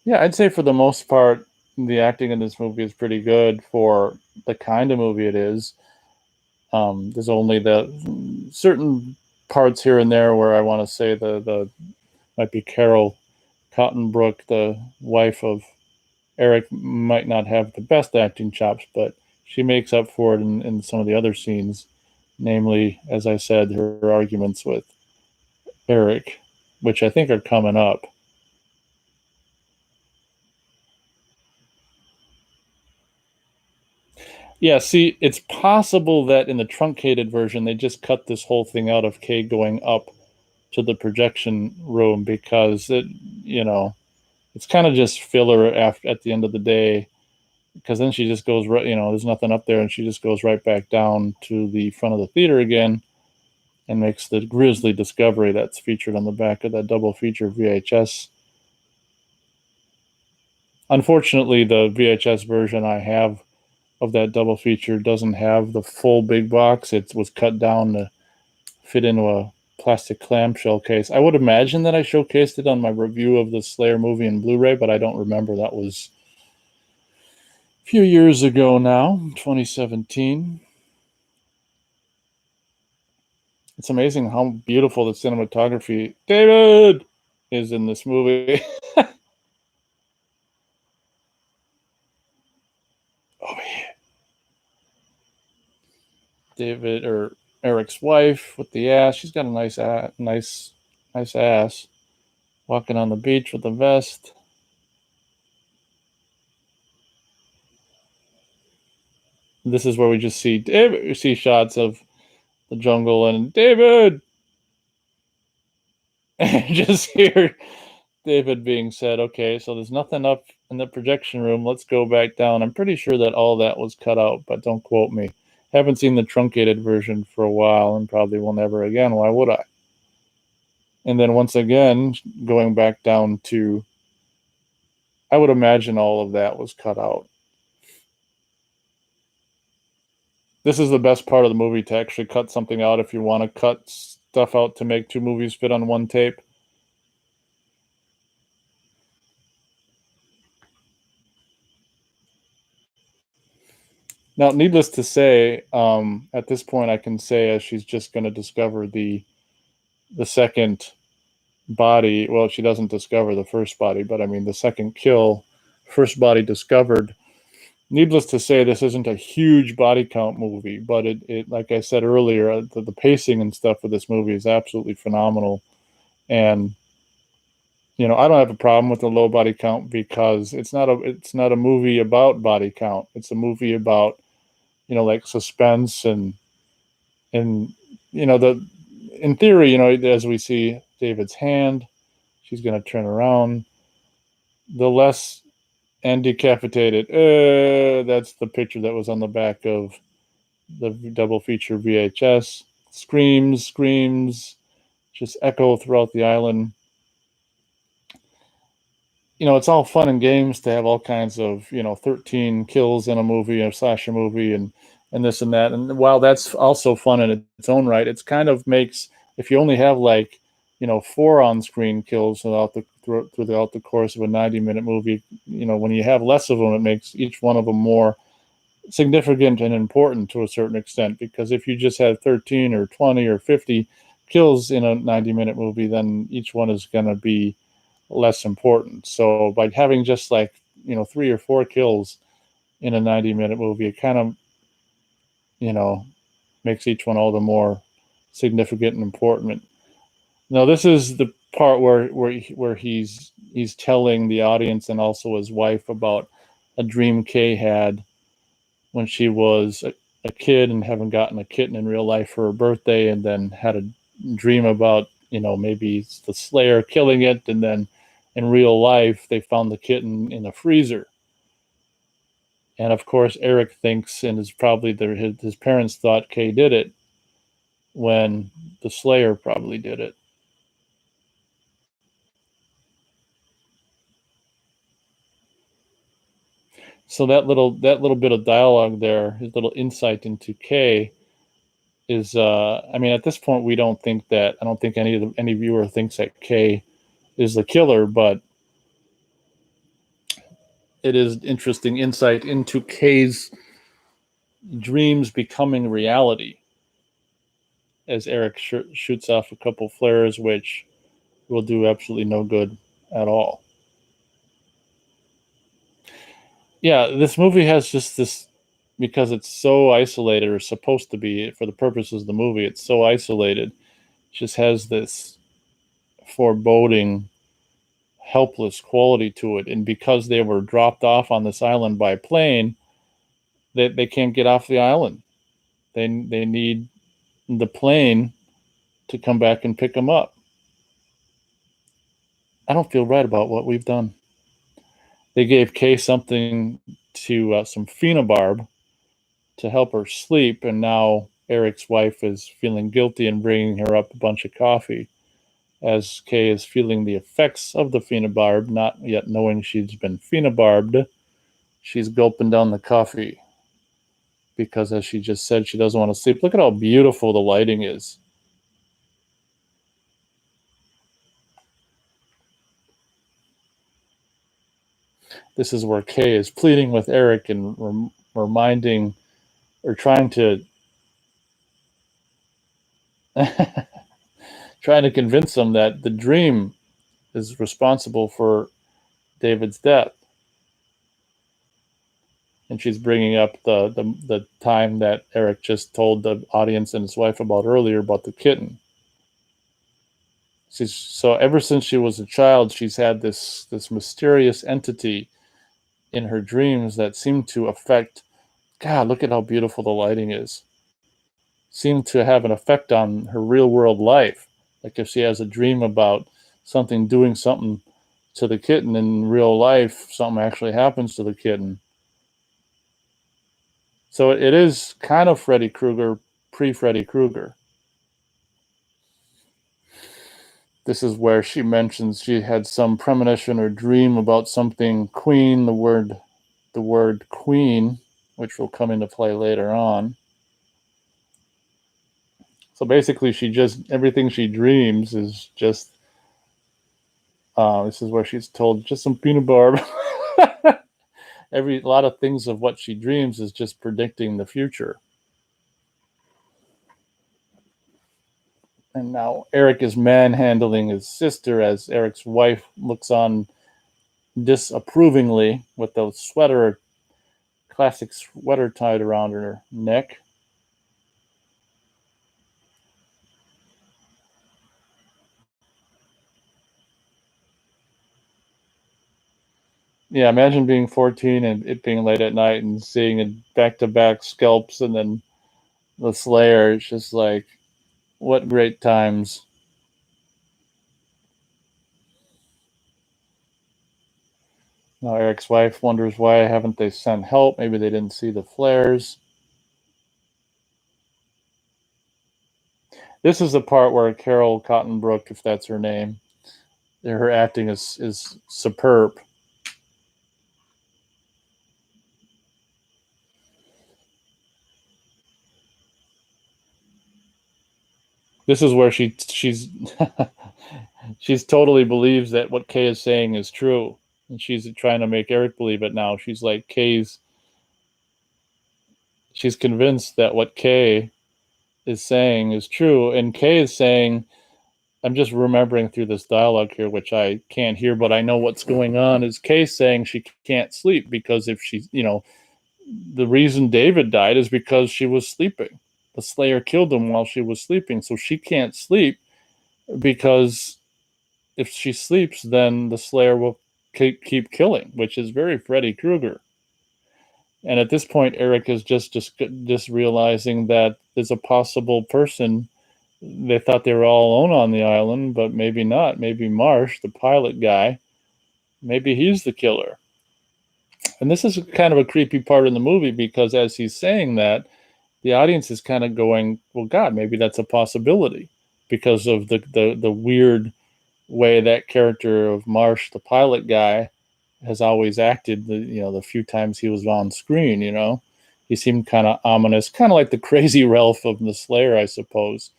Yeah, I'd say for the most part, the acting in this movie is pretty good for the kind of movie it is. There's only the certain parts here and there where I want to say the might be Carol Cottonbrook, the wife of Eric, might not have the best acting chops, but she makes up for it in some of the other scenes, namely, as I said, her arguments with Eric, which I think are coming up. Yeah, see, it's possible that in the truncated version, they just cut this whole thing out of Kay going up to the projection room because it's kind of just filler at the end of the day, because then she just goes right, there's nothing up there, and she just goes right back down to the front of the theater again and makes the grisly discovery that's featured on the back of that double feature VHS. Unfortunately, the VHS version I have of that double feature doesn't have the full big box. It was cut down to fit into a plastic clamshell case. I would imagine that I showcased it on my review of the Slayer movie in Blu-ray, but I don't remember. That was a few years ago now, 2017. It's amazing how beautiful the cinematography, David, is in this movie. Over here. David, or Eric's wife with the ass. She's got a nice ass. Walking on the beach with a vest. This is where we just see David. We see shots of the jungle and David. And just hear David being said, okay, so there's nothing up in the projection room. Let's go back down. I'm pretty sure that all that was cut out, but don't quote me. Haven't seen the truncated version for a while and probably will never again. Why would I? And then once again, going back down to, I would imagine all of that was cut out. This is the best part of the movie, to actually cut something out if you want to cut stuff out to make two movies fit on one tape. Now, needless to say, at this point, I can say as she's just going to discover the second body. Well, she doesn't discover the first body, but I mean the second kill, first body discovered. Needless to say, this isn't a huge body count movie, but it like I said earlier, the pacing and stuff of this movie is absolutely phenomenal. And I don't have a problem with the low body count because it's not a movie about body count. It's a movie about like suspense and the in theory, as we see David's hand, she's going to turn around. The less and decapitated. That's the picture that was on the back of the double feature VHS. Screams just echo throughout the island. It's all fun and games to have all kinds of 13 kills in a movie, a slasher movie, and this and that. And while that's also fun in its own right, it's kind of makes, if you only have like 4 on-screen kills throughout the course of a 90-minute movie, when you have less of them, it makes each one of them more significant and important to a certain extent. Because if you just had 13 or 20 or 50 kills in a 90-minute movie, then each one is going to be less important. So by having just like 3 or 4 kills in a 90-minute movie, it kind of makes each one all the more significant and important. Now this is the part where he's telling the audience and also his wife about a dream Kay had when she was a kid and haven't gotten a kitten in real life for her birthday, and then had a dream about maybe it's the Slayer killing it, and then in real life they found the kitten in a freezer. And of course Eric thinks, and is probably his parents thought Kay did it, when the Slayer probably did it. So that little bit of dialogue there, his little insight into Kay, is I mean, at this point we don't think that, I don't think any viewer thinks that Kay is the killer, but it is interesting insight into Kay's dreams becoming reality as Eric shoots off a couple flares, which will do absolutely no good at all. Yeah, this movie has just this, because it's so isolated, or supposed to be for the purposes of the movie, it's so isolated, it just has this foreboding, helpless quality to it. And because they were dropped off on this island by plane, they can't get off the island. They need the plane to come back and pick them up. I don't feel right about what we've done. They gave Kay something to some phenobarb to help her sleep, and now Eric's wife is feeling guilty and bringing her up a bunch of coffee, as Kay is feeling the effects of the phenobarb, not yet knowing she's been phenobarbed. She's gulping down the coffee because, as she just said, she doesn't want to sleep. Look at how beautiful the lighting is. This is where Kay is pleading with Eric and reminding, or trying to trying to convince him that the dream is responsible for David's death. And she's bringing up the time that Eric just told the audience and his wife about earlier about the kitten. So ever since she was a child, she's had this mysterious entity in her dreams that seemed to affect. God, look at how beautiful the lighting is. Seemed to have an effect on her real world life. Like if she has a dream about something doing something to the kitten in real life, something actually happens to the kitten. So it is kind of Freddy Krueger, pre-Freddy Krueger. This is where she mentions she had some premonition or dream about something queen, the word queen, which will come into play later on. So basically, everything she dreams is just. This is where she's told just some peanut butter. A lot of things of what she dreams is just predicting the future. And now Eric is manhandling his sister as Eric's wife looks on disapprovingly with the classic sweater tied around her neck. Yeah, imagine being 14 and it being late at night and seeing it back-to-back scalps and then the Slayer. It's just like, what great times. Now Eric's wife wonders why haven't they sent help? Maybe they didn't see the flares. This is the part where Carol Cottonbrook, if that's her name, her acting is superb. This is where she's totally believes that what Kay is saying is true, and she's trying to make Eric believe it now. She's like she's convinced that what Kay is saying is true, and Kay is saying, I'm just remembering through this dialogue here, which I can't hear, but I know what's going on. Is Kay saying she can't sleep because if she, the reason David died is because she was sleeping. The Slayer killed him while she was sleeping, so she can't sleep because if she sleeps, then the Slayer will keep killing, which is very Freddy Krueger. And at this point, Eric is just realizing that there's a possible person. They thought they were all alone on the island, but maybe not. Maybe Marsh, the pilot guy, maybe he's the killer. And this is kind of a creepy part in the movie because as he's saying that, the audience is kind of going, well, God, maybe that's a possibility because of the weird way that character of Marsh, the pilot guy, has always acted. The few times he was on screen, he seemed kind of ominous, kind of like the crazy Ralph of the Slayer, I suppose.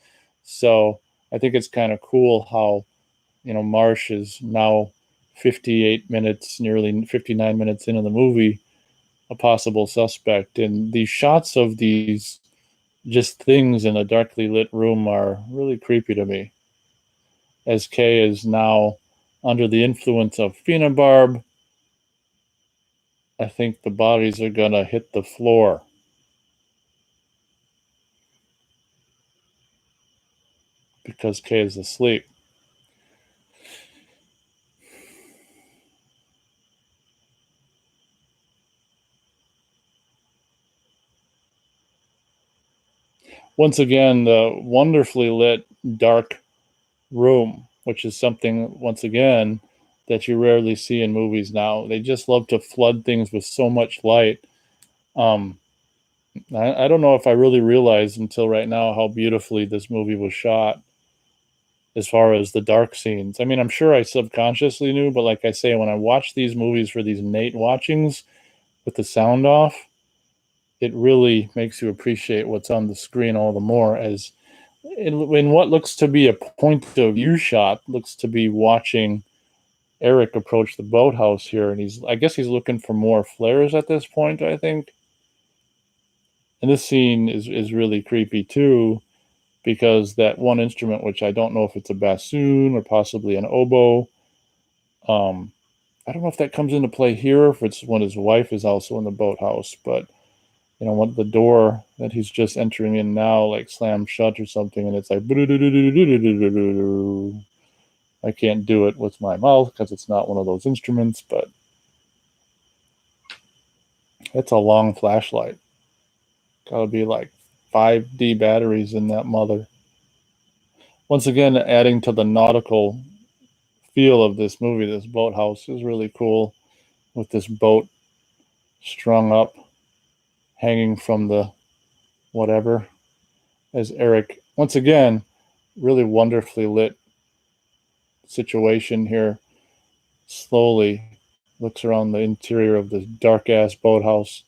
So I think it's kind of cool how Marsh is now 58 minutes, nearly 59 minutes into the movie, a possible suspect. And these shots of these just things in a darkly lit room are really creepy to me. As Kay is now under the influence of phenobarb, I think the bodies are going to hit the floor. Because Kay is asleep. Once again, the wonderfully lit dark room, which is something, once again, that you rarely see in movies now. They just love to flood things with so much light. I don't know if I really realized until right now how beautifully this movie was shot as far as the dark scenes. I mean, I'm sure I subconsciously knew, but like I say, when I watch these movies for these Nate watchings with the sound off, it really makes you appreciate what's on the screen all the more, as in what looks to be a point of view shot, looks to be watching Eric approach the boathouse here, and I guess he's looking for more flares at this point, I think. And this scene is really creepy too, because that one instrument, which I don't know if it's a bassoon or possibly an oboe, I don't know if that comes into play here, if it's when his wife is also in the boathouse, but when the door that he's just entering in now like slams shut or something, and it's like I can't do it with my mouth because it's not one of those instruments, but it's a long flashlight. Gotta be like 5D batteries in that mother. Once again, adding to the nautical feel of this movie, this boathouse is really cool with this boat strung up, hanging from the whatever. As Eric, once again, really wonderfully lit situation here, slowly looks around the interior of this dark ass boathouse,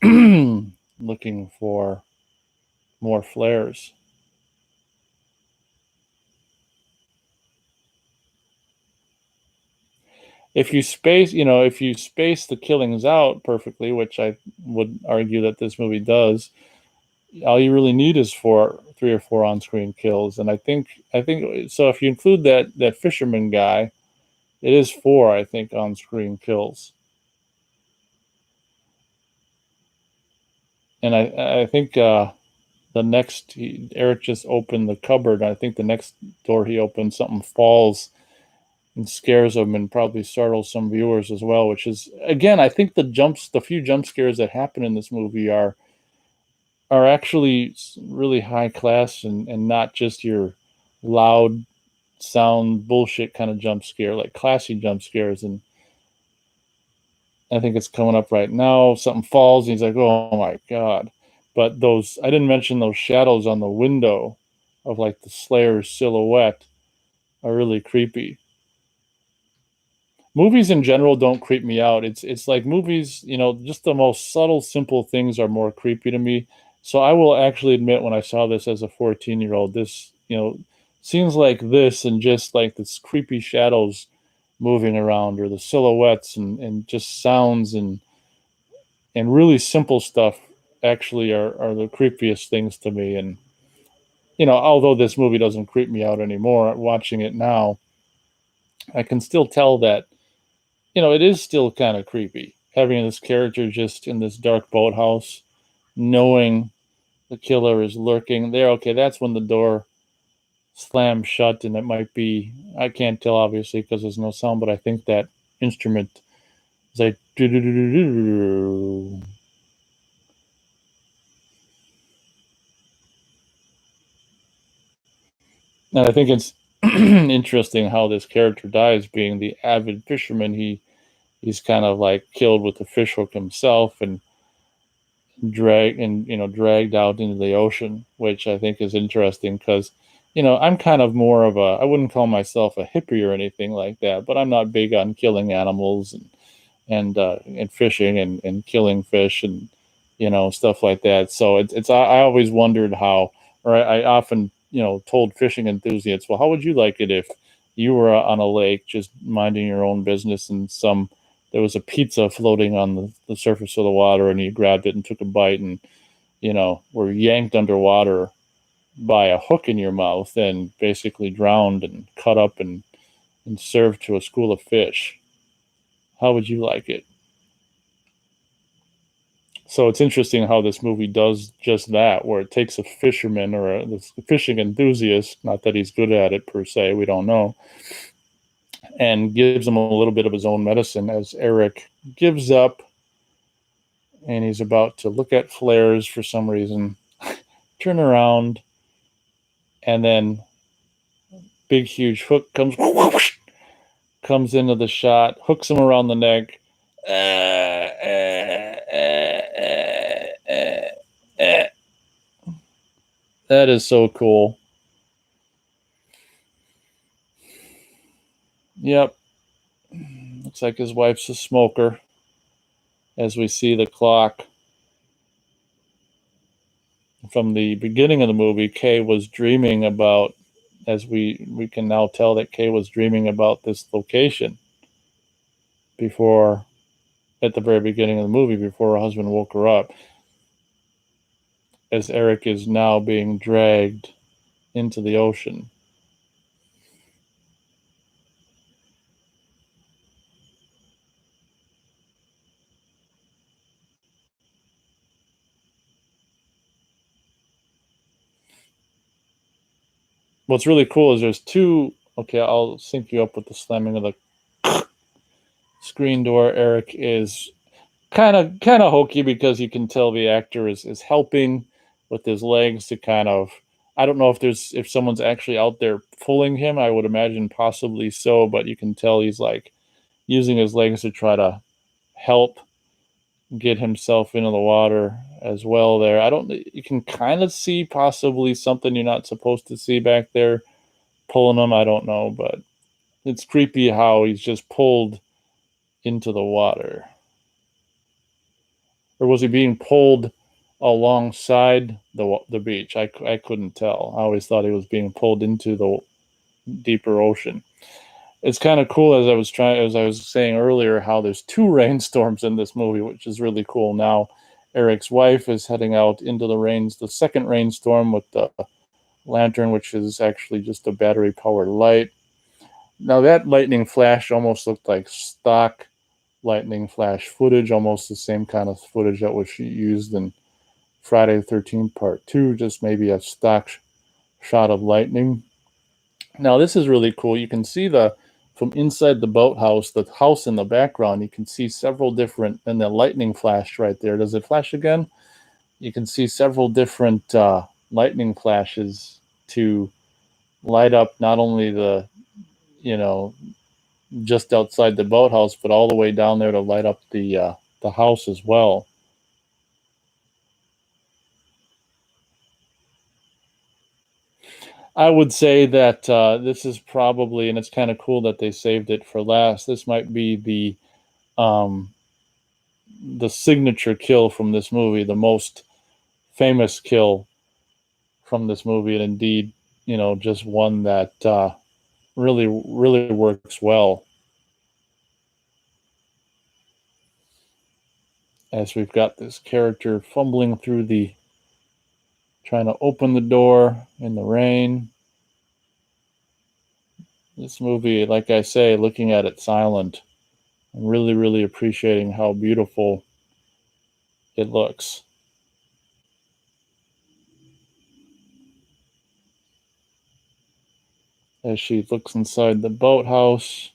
looking for more flares. if you space, if you space the killings out perfectly, which I would argue that this movie does, all you really need is three or four on-screen kills. And I think so. If you include that fisherman guy, it is four, I think, on-screen kills. And I think Eric just opened the cupboard. I think the next door he opens, something falls and scares them and probably startles some viewers as well. Which is, again, I think the few jump scares that happen in this movie are actually really high class and not just your loud sound bullshit kind of jump scare, like classy jump scares. And I think it's coming up right now. Something falls and he's like, oh my God. But I didn't mention those shadows on the window of like the Slayer's silhouette are really creepy. Movies in general don't creep me out. It's like movies, just the most subtle, simple things are more creepy to me. So I will actually admit, when I saw this as a 14-year-old, this, scenes like this and just like this creepy shadows moving around or the silhouettes and just sounds and really simple stuff actually are the creepiest things to me. And, although this movie doesn't creep me out anymore, watching it now, I can still tell that it is still kind of creepy having this character just in this dark boathouse, knowing the killer is lurking there. Okay, that's when the door slams shut, and it might be, I can't tell obviously because there's no sound, but I think that instrument is like, and I think it's interesting how this character dies, being the avid fisherman. He's kind of like killed with the fishhook himself and dragged out into the ocean, which I think is interesting because I'm kind of more of a, I wouldn't call myself a hippie or anything like that, but I'm not big on killing animals and fishing and killing fish and stuff like that. So I always wondered how, or I often told fishing enthusiasts, well, how would you like it if you were on a lake just minding your own business and there was a pizza floating on the surface of the water and you grabbed it and took a bite and were yanked underwater by a hook in your mouth and basically drowned and cut up and served to a school of fish. How would you like it? So it's interesting how this movie does just that, where it takes a fisherman or a fishing enthusiast, not that he's good at it per se, we don't know, and gives him a little bit of his own medicine as Eric gives up and he's about to look at flares for some reason, turn around, and then big huge hook comes into the shot, hooks him around the neck. That is so cool. Yep. Looks like his wife's a smoker as we see the clock. From the beginning of the movie, Kay was dreaming about, as we can now tell that Kay was dreaming about this location before, at the very beginning of the movie, before her husband woke her up, as Eric is now being dragged into the ocean. What's really cool is there's two. Okay, I'll sync you up with the slamming of the screen door. Eric is kind of hokey because you can tell the actor is helping with his legs to kind of, I don't know if someone's actually out there pulling him. I would imagine possibly so, but you can tell he's like using his legs to try to help get himself into the water as well there. I don't, you can kind of see possibly something you're not supposed to see back there pulling him. I don't know, but it's creepy how he's just pulled into the water. Or was he being pulled alongside the beach? I couldn't tell. I always thought he was being pulled into the deeper ocean. it's kind of cool as I was saying earlier, how there's two rainstorms in this movie, which is really cool. Now, Eric's wife is heading out into the rains, the second rainstorm with the lantern, which is actually just a battery powered light. Now, that lightning flash almost looked like stock lightning flash footage, almost the same kind of footage that was used in Friday the 13th Part 2, just maybe a stock shot of lightning. Now, this is really cool. You can see from inside the boathouse, the house in the background, you can see several different, and the lightning flashed right there. Does it flash again? You can see several different lightning flashes to light up not only you know, just outside the boathouse, but all the way down there to light up the house as well. I would say that this is probably, and it's kind of cool that they saved it for last. This might be um, the signature kill from this movie, the most famous kill from this movie, and indeed, just one that really, really works well. As we've got this character fumbling through trying to open the door in the rain. This movie, like I say, looking at it silent, I'm really, really appreciating how beautiful it looks. As she looks inside the boathouse,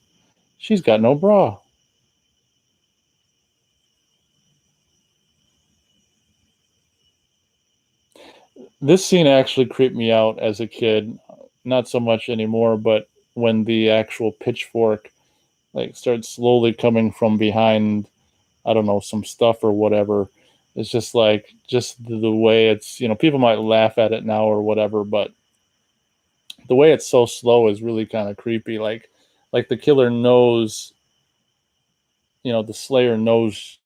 she's got no bra. This scene actually creeped me out as a kid, not so much anymore, but when the actual pitchfork like starts slowly coming from behind, I don't know, some stuff or whatever. It's just like just the way it's, people might laugh at it now or whatever, but the way it's so slow is really kind of creepy. Like the killer knows, the slayer knows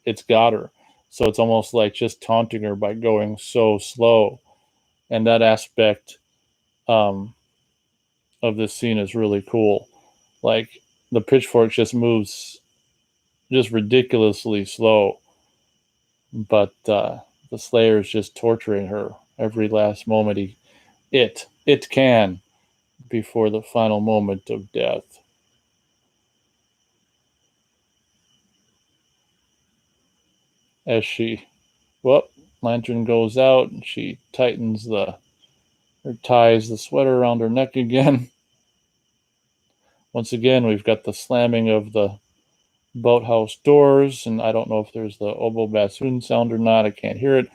it's got her. So it's almost like just taunting her by going so slow. And that aspect um, of this scene is really cool. Like the pitchfork just moves just ridiculously slow, but the Slayer is just torturing her every last moment it can before the final moment of death. As well, lantern goes out and she tightens or ties the sweater around her neck again. Once again, we've got the slamming of the boathouse doors, and I don't know if there's the oboe bassoon sound or not. I can't hear it.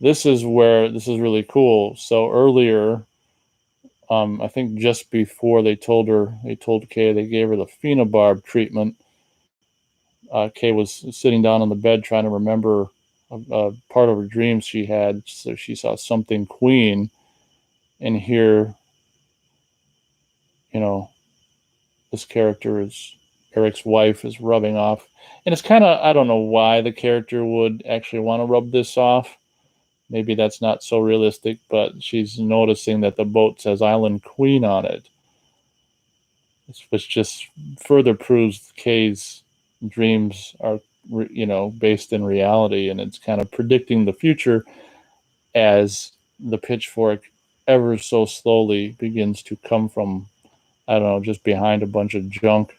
This is really cool. So earlier, I think just before they told Kay, they gave her the phenobarb treatment. Kay was sitting down on the bed trying to remember a part of her dreams she had. So she saw something queen, and here, you know, this character is Eric's wife is rubbing off, and it's kind of, I don't know why the character would actually want to rub this off. Maybe that's not so realistic, but she's noticing that the boat says Island Queen on it, which just further proves Kay's dreams are, based in reality, and it's kind of predicting the future as the pitchfork ever so slowly begins to come from, I don't know, just behind a bunch of junk.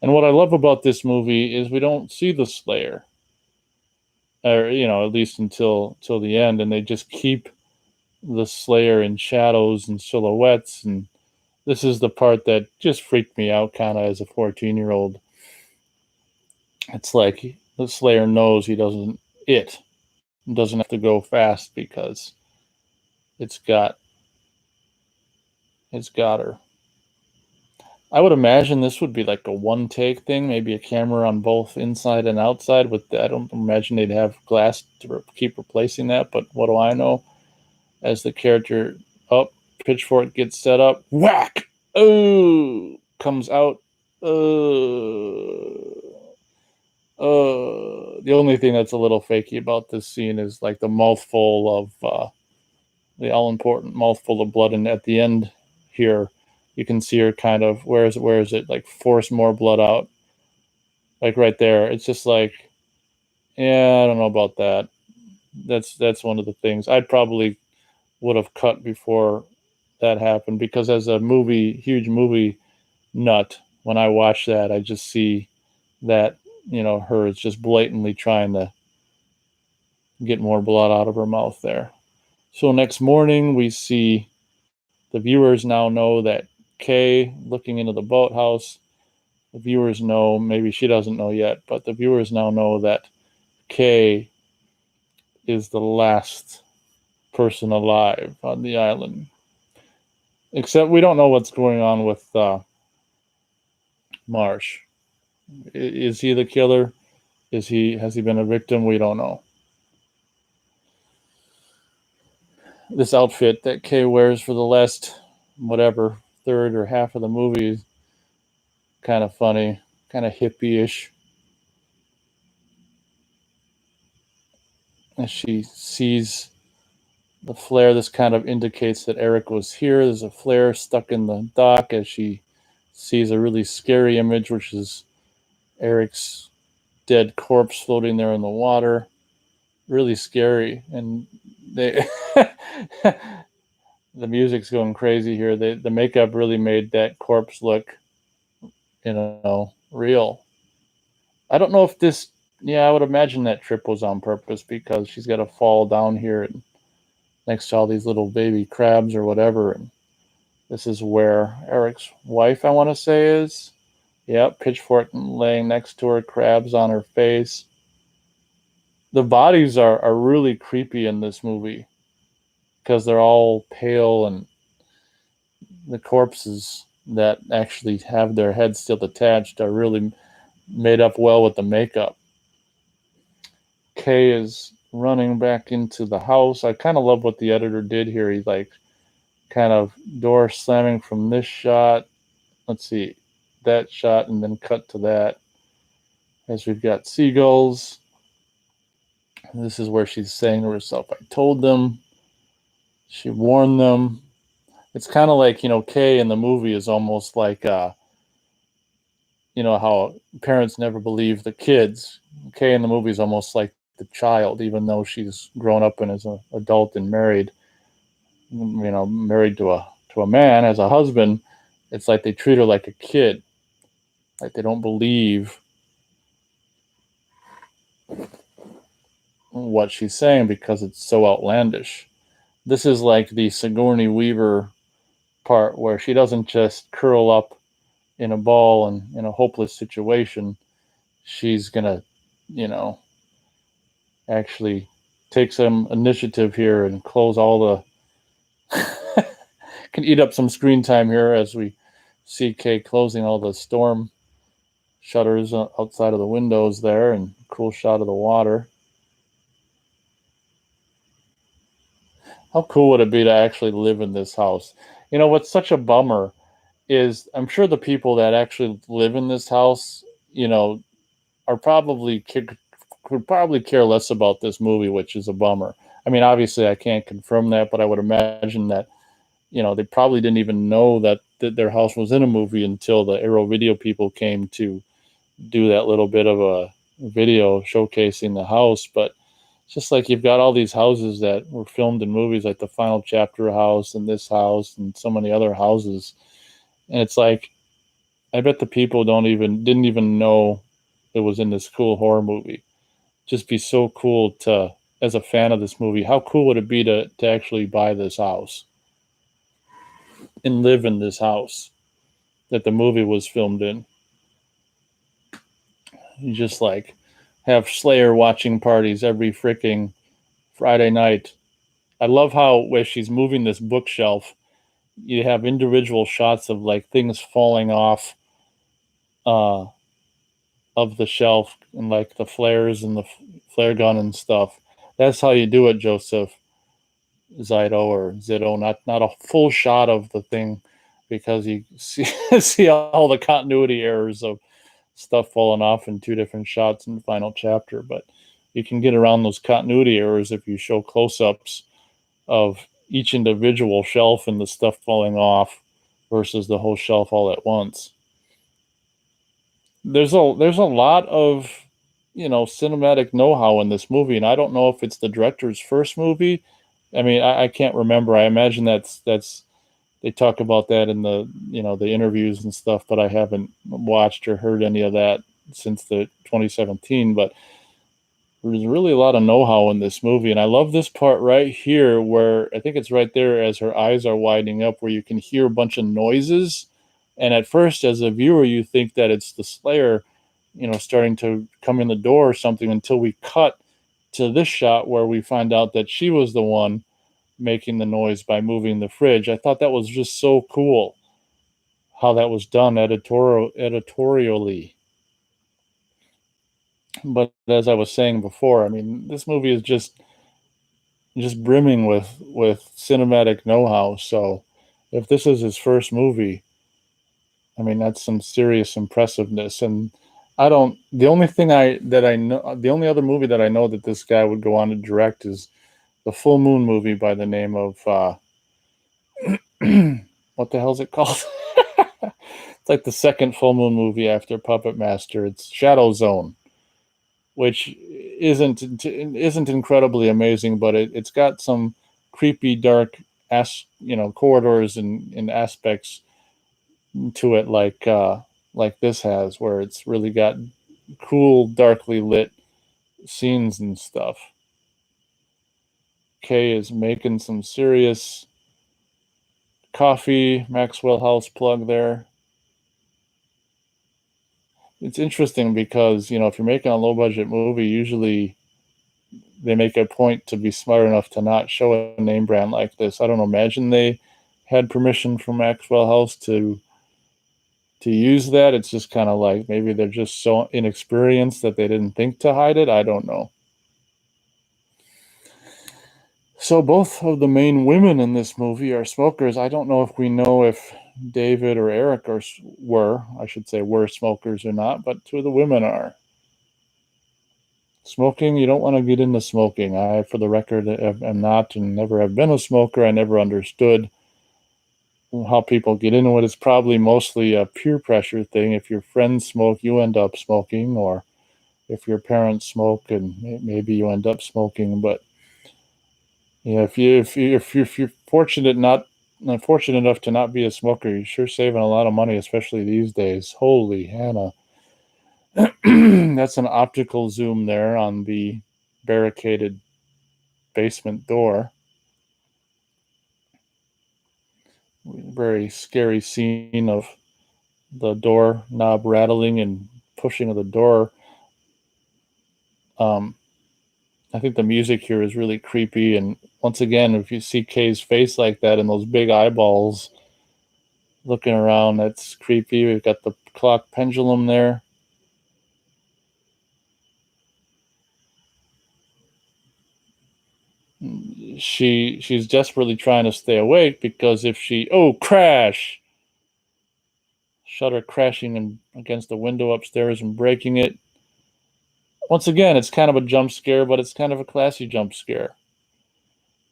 And what I love about this movie is we don't see the Slayer, or at least until the end, and they just keep the Slayer in shadows and silhouettes. And this is the part that just freaked me out kind of as a 14-year-old. It's like the Slayer knows it doesn't have to go fast because it's got it's got her. I would imagine this would be like a one take thing, maybe a camera on both inside and outside. I don't imagine they'd have glass to keep replacing that, but what do I know? As the character pitchfork gets set up, whack! Oh, comes out. the only thing that's a little fakey about this scene is like the mouthful of the all important mouthful of blood, and at the end here, you can see her kind of where is it like force more blood out, like right there. It's just like, yeah, I don't know about that. That's one of the things I'd probably would have cut before that happened, because as a huge movie nut, when I watch that, I just see that, her is just blatantly trying to get more blood out of her mouth there. So next morning, we see the viewers now know that Kay looking into the boathouse. The viewers know, maybe she doesn't know yet, but the viewers now know that Kay is the last person alive on the island. Except we don't know what's going on with Marsh. Is he the killer? Has he been a victim? We don't know. This outfit that Kay wears for the last whatever third or half of the movie is kind of funny, kind of hippie-ish. As she sees the flare, this kind of indicates that Eric was here. There's a flare stuck in the dock as she sees a really scary image, which is Eric's dead corpse floating there in the water. Really scary. And they the music's going crazy here. The makeup really made that corpse look, real. I don't know if this, yeah, I would imagine that trip was on purpose, because she's got to fall down here and next to all these little baby crabs or whatever. And this is where Eric's wife, I want to say, is. Yep, pitchfork laying next to her, crabs on her face. The bodies are really creepy in this movie because they're all pale, and the corpses that actually have their heads still attached are really made up well with the makeup. Kay is running back into the house. I kind of love what the editor did here. He like kind of door slamming from this shot. Let's see, that shot, and then cut to that. As we've got seagulls. And this is where she's saying to herself, I told them. She warned them. It's kind of like, Kay in the movie is almost like, how parents never believe the kids. Kay in the movie is almost like the child, even though she's grown up and is an adult and married, married to a man as a husband. It's like they treat her like a kid, like they don't believe what she's saying because it's so outlandish. This is like the Sigourney Weaver part where she doesn't just curl up in a ball and in a hopeless situation. She's gonna, actually take some initiative here and close all the can eat up some screen time here as we see Kay closing all the storm shutters outside of the windows there, and cool shot of the water. How cool would it be to actually live in this house? What's such a bummer is I'm sure the people that actually live in this house, are could probably care less about this movie, which is a bummer. I mean, obviously, I can't confirm that, but I would imagine that they probably didn't even know that their house was in a movie until the Arrow Video people came to do that little bit of a video showcasing the house. But it's just like you've got all these houses that were filmed in movies, like the Final Chapter house and this house and so many other houses, and it's like I bet the people didn't even know it was in this cool horror movie. Just be so cool to, as a fan of this movie, how cool would it be to actually buy this house and live in this house that the movie was filmed in? You just like have Slayer watching parties every freaking Friday night. I love how where she's moving this bookshelf, you have individual shots of like things falling off uh, of the shelf, and like the flares and the flare gun and stuff. That's how you do it, Joseph Zito or Zito. Not a full shot of the thing, because you see see all the continuity errors of stuff falling off in two different shots in the final chapter. But you can get around those continuity errors if you show close-ups of each individual shelf and the stuff falling off versus the whole shelf all at once. There's a lot of cinematic know-how in this movie, and I don't know if it's the director's first movie. I mean, I can't remember. I imagine that's they talk about that in the the interviews and stuff, but I haven't watched or heard any of that since the 2017. But there's really a lot of know-how in this movie, and I love this part right here where I think it's right there as her eyes are widening up, where you can hear a bunch of noises, and at first, as a viewer, you think that it's the Slayer, starting to come in the door or something, until we cut to this shot where we find out that she was the one making the noise by moving the fridge. I thought that was just so cool how that was done editorially. But as I was saying before, I mean, this movie is just brimming with cinematic know-how. So if this is his first movie, I mean, that's some serious impressiveness. And I don't. The only thing I know, the only other movie that I know that this guy would go on to direct is the Full Moon movie by the name of what the hell is it called? It's like the second Full Moon movie after Puppet Master. It's Shadow Zone, which isn't incredibly amazing, but it's got some creepy, dark corridors and aspects to it, like this has, where it's really got cool, darkly lit scenes and stuff. Kay is making some serious coffee. Maxwell House plug there. It's interesting because if you're making a low budget movie, usually they make a point to be smart enough to not show a name brand like this. I don't imagine they had permission from Maxwell House to use that. It's just kind of like maybe they're just so inexperienced that they didn't think to hide it. I don't know. So both of the main women in this movie are smokers. I don't know if we know if David or Eric were smokers or not, but two of the women are. Smoking, you don't want to get into smoking. I, for the record, am not and never have been a smoker. I never understood how people get into it. It's probably mostly a peer pressure thing. If your friends smoke, you end up smoking, or if your parents smoke, and maybe you end up smoking. But if you're fortunate enough to not be a smoker, you're sure saving a lot of money, especially these days. Holy Hannah. That's an optical zoom there on the barricaded basement door. Very scary scene of the door knob rattling and pushing of the door. I think the music here is really creepy. And once again, if you see Kay's face like that and those big eyeballs looking around, that's creepy. We've got the clock pendulum there. She's desperately trying to stay awake because if she crash, shutter crashing against the window upstairs and breaking it. Once again, it's kind of a jump scare, but it's kind of a classy jump scare.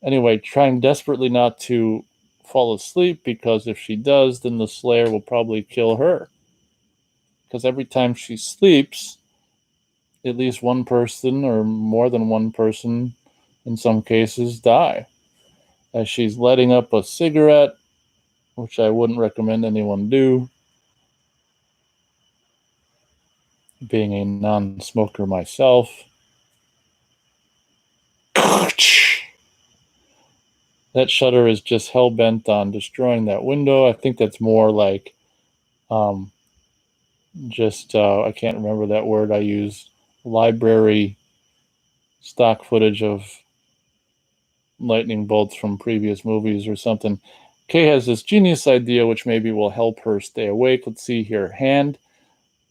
Anyway, trying desperately not to fall asleep, because if she does, then the Slayer will probably kill her. Because every time she sleeps, at least one person or more than one person, in some cases, die. As she's lighting up a cigarette, which I wouldn't recommend anyone do, being a non-smoker myself. That shutter is just hell-bent on destroying that window. I think that's more like I can't remember that word I used, library stock footage of lightning bolts from previous movies or something. Kay has this genius idea which maybe will help her stay awake. Let's see here. Hand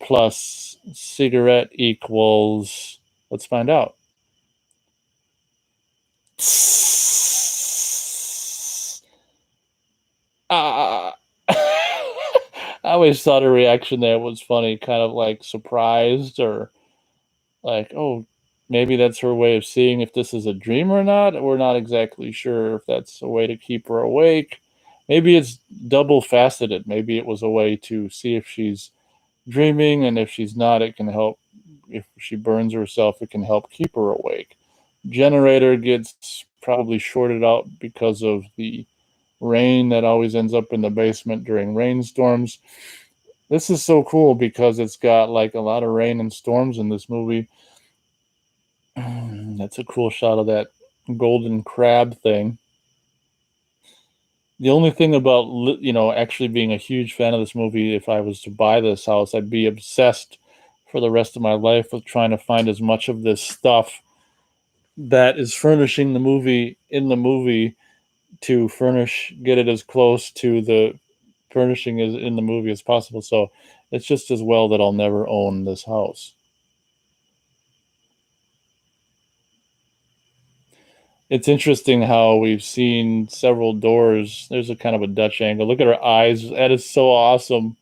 plus cigarette equals, let's find out. I always thought her reaction there was funny, kind of like surprised or like, oh, maybe that's her way of seeing if this is a dream or not. We're not exactly sure if that's a way to keep her awake. Maybe it's double faceted. Maybe it was a way to see if she's dreaming, and if she's not, it can help. If she burns herself, it can help keep her awake. Generator gets probably shorted out because of the rain that always ends up in the basement during rainstorms. This is so cool because it's got like a lot of rain and storms in this movie. That's a cool shot of that golden crab thing. The only thing about actually being a huge fan of this movie, if I was to buy this house, I'd be obsessed for the rest of my life with trying to find as much of this stuff that is furnishing the movie in the movie to get it as close to the furnishing as in the movie as possible. So it's just as well that I'll never own this house. It's interesting how we've seen several doors. There's a kind of a Dutch angle. Look at her eyes. That is so awesome.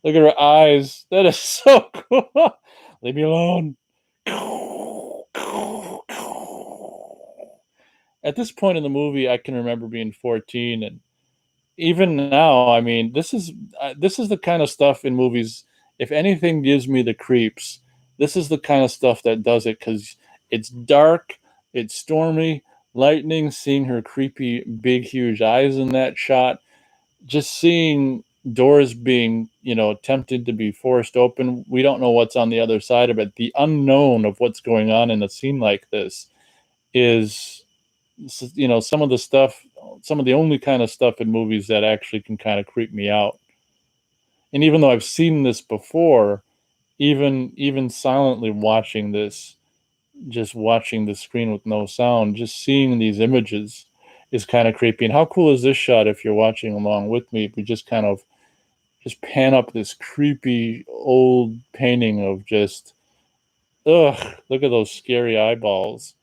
Look at her eyes. That is so cool. Leave me alone. At this point in the movie, I can remember being 14, and even now, I mean, this is the kind of stuff in movies. If anything gives me the creeps, this is the kind of stuff that does it because it's dark, it's stormy, lightning. Seeing her creepy, big, huge eyes in that shot, just seeing doors being, attempted to be forced open. We don't know what's on the other side of it. The unknown of what's going on in a scene like this is, some of the stuff, some of the only kind of stuff in movies that actually can kind of creep me out. And even though I've seen this before, even silently watching this, just watching the screen with no sound, just seeing these images is kind of creepy. And how cool is this shot if you're watching along with me? We just kind of just pan up this creepy old painting of just, ugh, look at those scary eyeballs.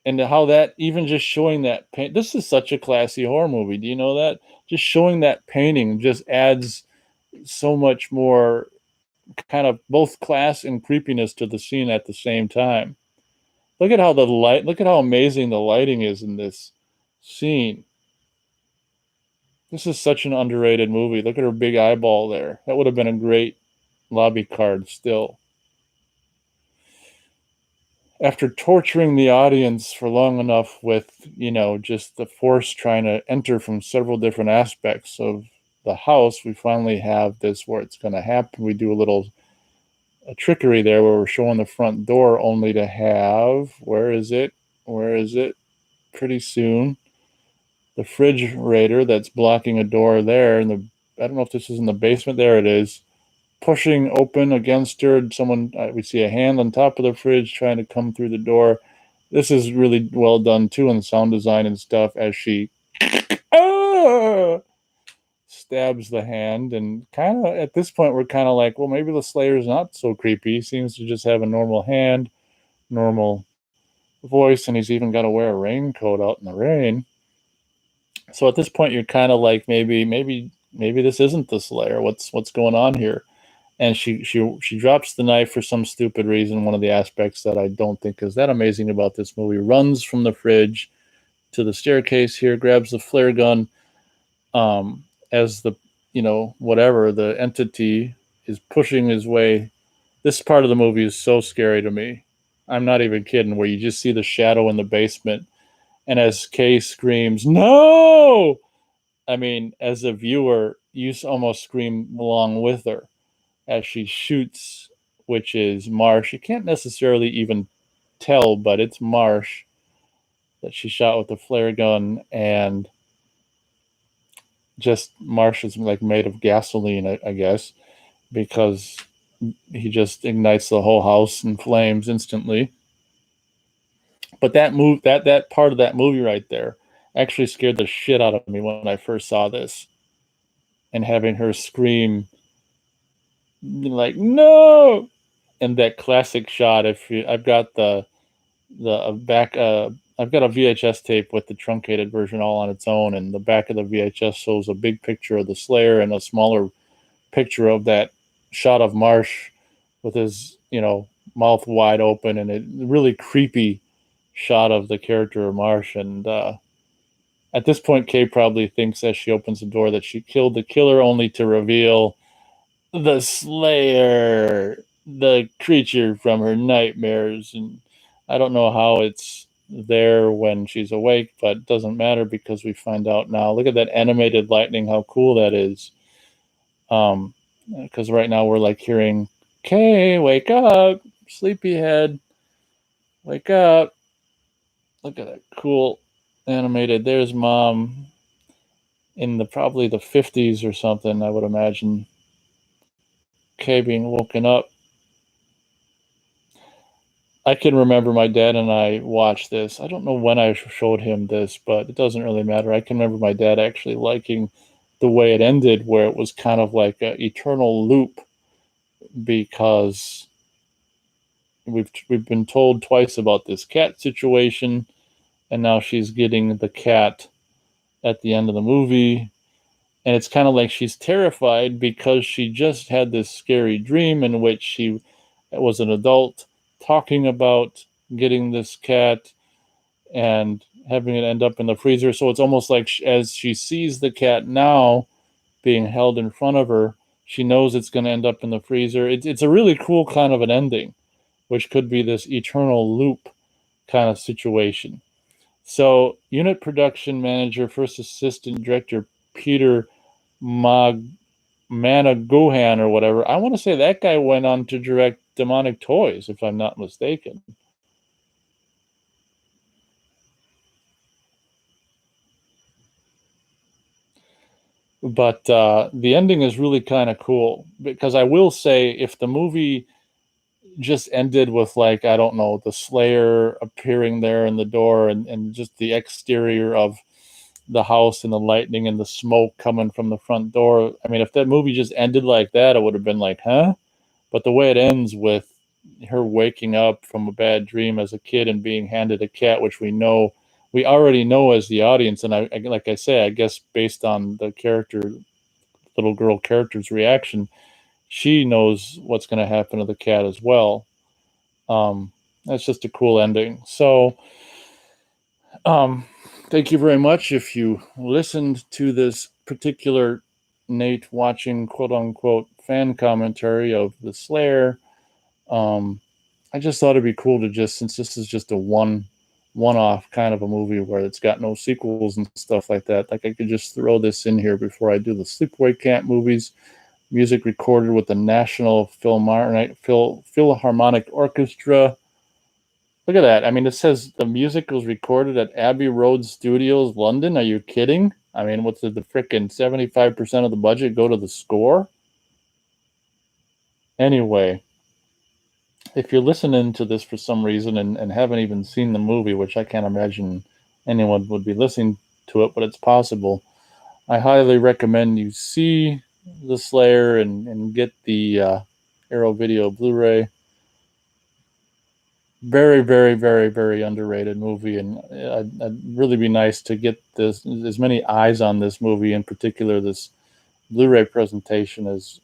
And how that, even just showing that paint, this is such a classy horror movie. Do you know that? Just showing that painting just adds so much more kind of both class and creepiness to the scene at the same time. Look at how amazing the lighting is in this scene. This is such an underrated movie. Look at her big eyeball there. That would have been a great lobby card still. After torturing the audience for long enough with, just the force trying to enter from several different aspects of the house, we finally have this where it's going to happen. We do a trickery there where we're showing the front door only to have, where is it? Where is it? Pretty soon. The refrigerator that's blocking a door there. And I don't know if this is in the basement. There it is. Pushing open against her. We see a hand on top of the fridge trying to come through the door. This is really well done too in sound design and stuff as she stabs the hand. And kind of at this point, we're kind of like, well, maybe the Slayer's not so creepy. He seems to just have a normal hand, normal voice, and he's even got to wear a raincoat out in the rain. So at this point, you're kind of like, maybe this isn't the Slayer. What's going on here? And she drops the knife for some stupid reason. One of the aspects that I don't think is that amazing about this movie, runs from the fridge to the staircase here, grabs the flare gun, as the, whatever, the entity is pushing his way. This part of the movie is so scary to me. I'm not even kidding, where you just see the shadow in the basement, and as Kay screams, "No!" I mean, as a viewer, you almost scream along with her as she shoots, which is Marsh. You can't necessarily even tell, but it's Marsh that she shot with the flare gun, and just Marsh is like made of gasoline, I guess, because he just ignites the whole house in flames instantly. But that part of that movie right there actually scared the shit out of me when I first saw this, and having her scream like no, and that classic shot. If you, I've got the back I've got a VHS tape with the truncated version all on its own, and the back of the VHS shows a big picture of the Slayer and a smaller picture of that shot of Marsh with his, mouth wide open, and a really creepy shot of the character of Marsh. And at this point, Kay probably thinks as she opens the door that she killed the killer, only to reveal the Slayer, the creature from her nightmares. And I don't know how it's there when she's awake, but it doesn't matter because we find out now. Look at that animated lightning, how cool that is. Because right now we're like hearing, Kay, wake up, sleepyhead, wake up. Look at that cool animated. There's mom in probably the 50s or something, I would imagine. Kay being woken up. I can remember my dad and I watched this. I don't know when I showed him this, but it doesn't really matter. I can remember my dad actually liking the way it ended, where it was kind of like an eternal loop, because we've been told twice about this cat situation, and now she's getting the cat at the end of the movie. And it's kind of like she's terrified because she just had this scary dream in which she was an adult talking about getting this cat and having it end up in the freezer. So it's almost like as she sees the cat now being held in front of her, she knows it's going to end up in the freezer. It's a really cool kind of an ending, which could be this eternal loop kind of situation. So, unit production manager, first assistant director Peter Managohan or whatever. I want to say that guy went on to direct Demonic Toys, if I'm not mistaken. But the ending is really kind of cool, because I will say, if the movie just ended with, like, I don't know, the Slayer appearing there in the door, and just the exterior of the house and the lightning and the smoke coming from the front door. I mean, if that movie just ended like that, it would have been like, huh? But the way it ends with her waking up from a bad dream as a kid and being handed a cat, which we already know as the audience, and I like I say, I guess based on the little girl character's reaction, she knows what's going to happen to the cat as well. That's just a cool ending. So, thank you very much if you listened to this particular Nate watching quote unquote fan commentary of the Slayer. I just thought it'd be cool to just, since this is just a one-off kind of a movie where it's got no sequels and stuff like that, like I could just throw this in here before I do the Sleepaway Camp movies. Music recorded with the National Philharmonic Orchestra. Look at that. I mean, it says the music was recorded at Abbey Road Studios, London. Are you kidding? I mean, what's the frickin' 75% of the budget go to the score? Anyway, if you're listening to this for some reason and haven't even seen the movie, which I can't imagine anyone would be listening to it, but it's possible, I highly recommend you see the Slayer and get the Arrow Video Blu-ray. Very, very, very, very underrated movie, and I'd really be nice to get as many eyes on this movie, in particular this Blu-ray presentation, as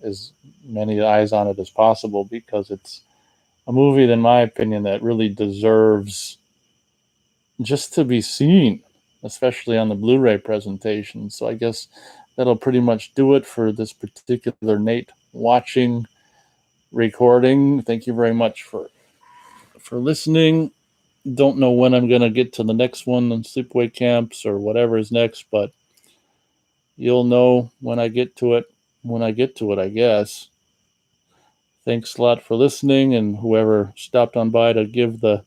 many eyes on it as possible, because it's a movie, in my opinion, that really deserves just to be seen, especially on the Blu-ray presentation. So I guess that'll pretty much do it for this particular Nate watching recording. Thank you very much for listening. Don't know when I'm going to get to the next one on Sleepaway Camps or whatever is next, but you'll know when I get to it, I guess. Thanks a lot for listening, and whoever stopped on by to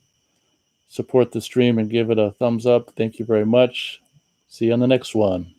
support the stream and give it a thumbs up, thank you very much. See you on the next one.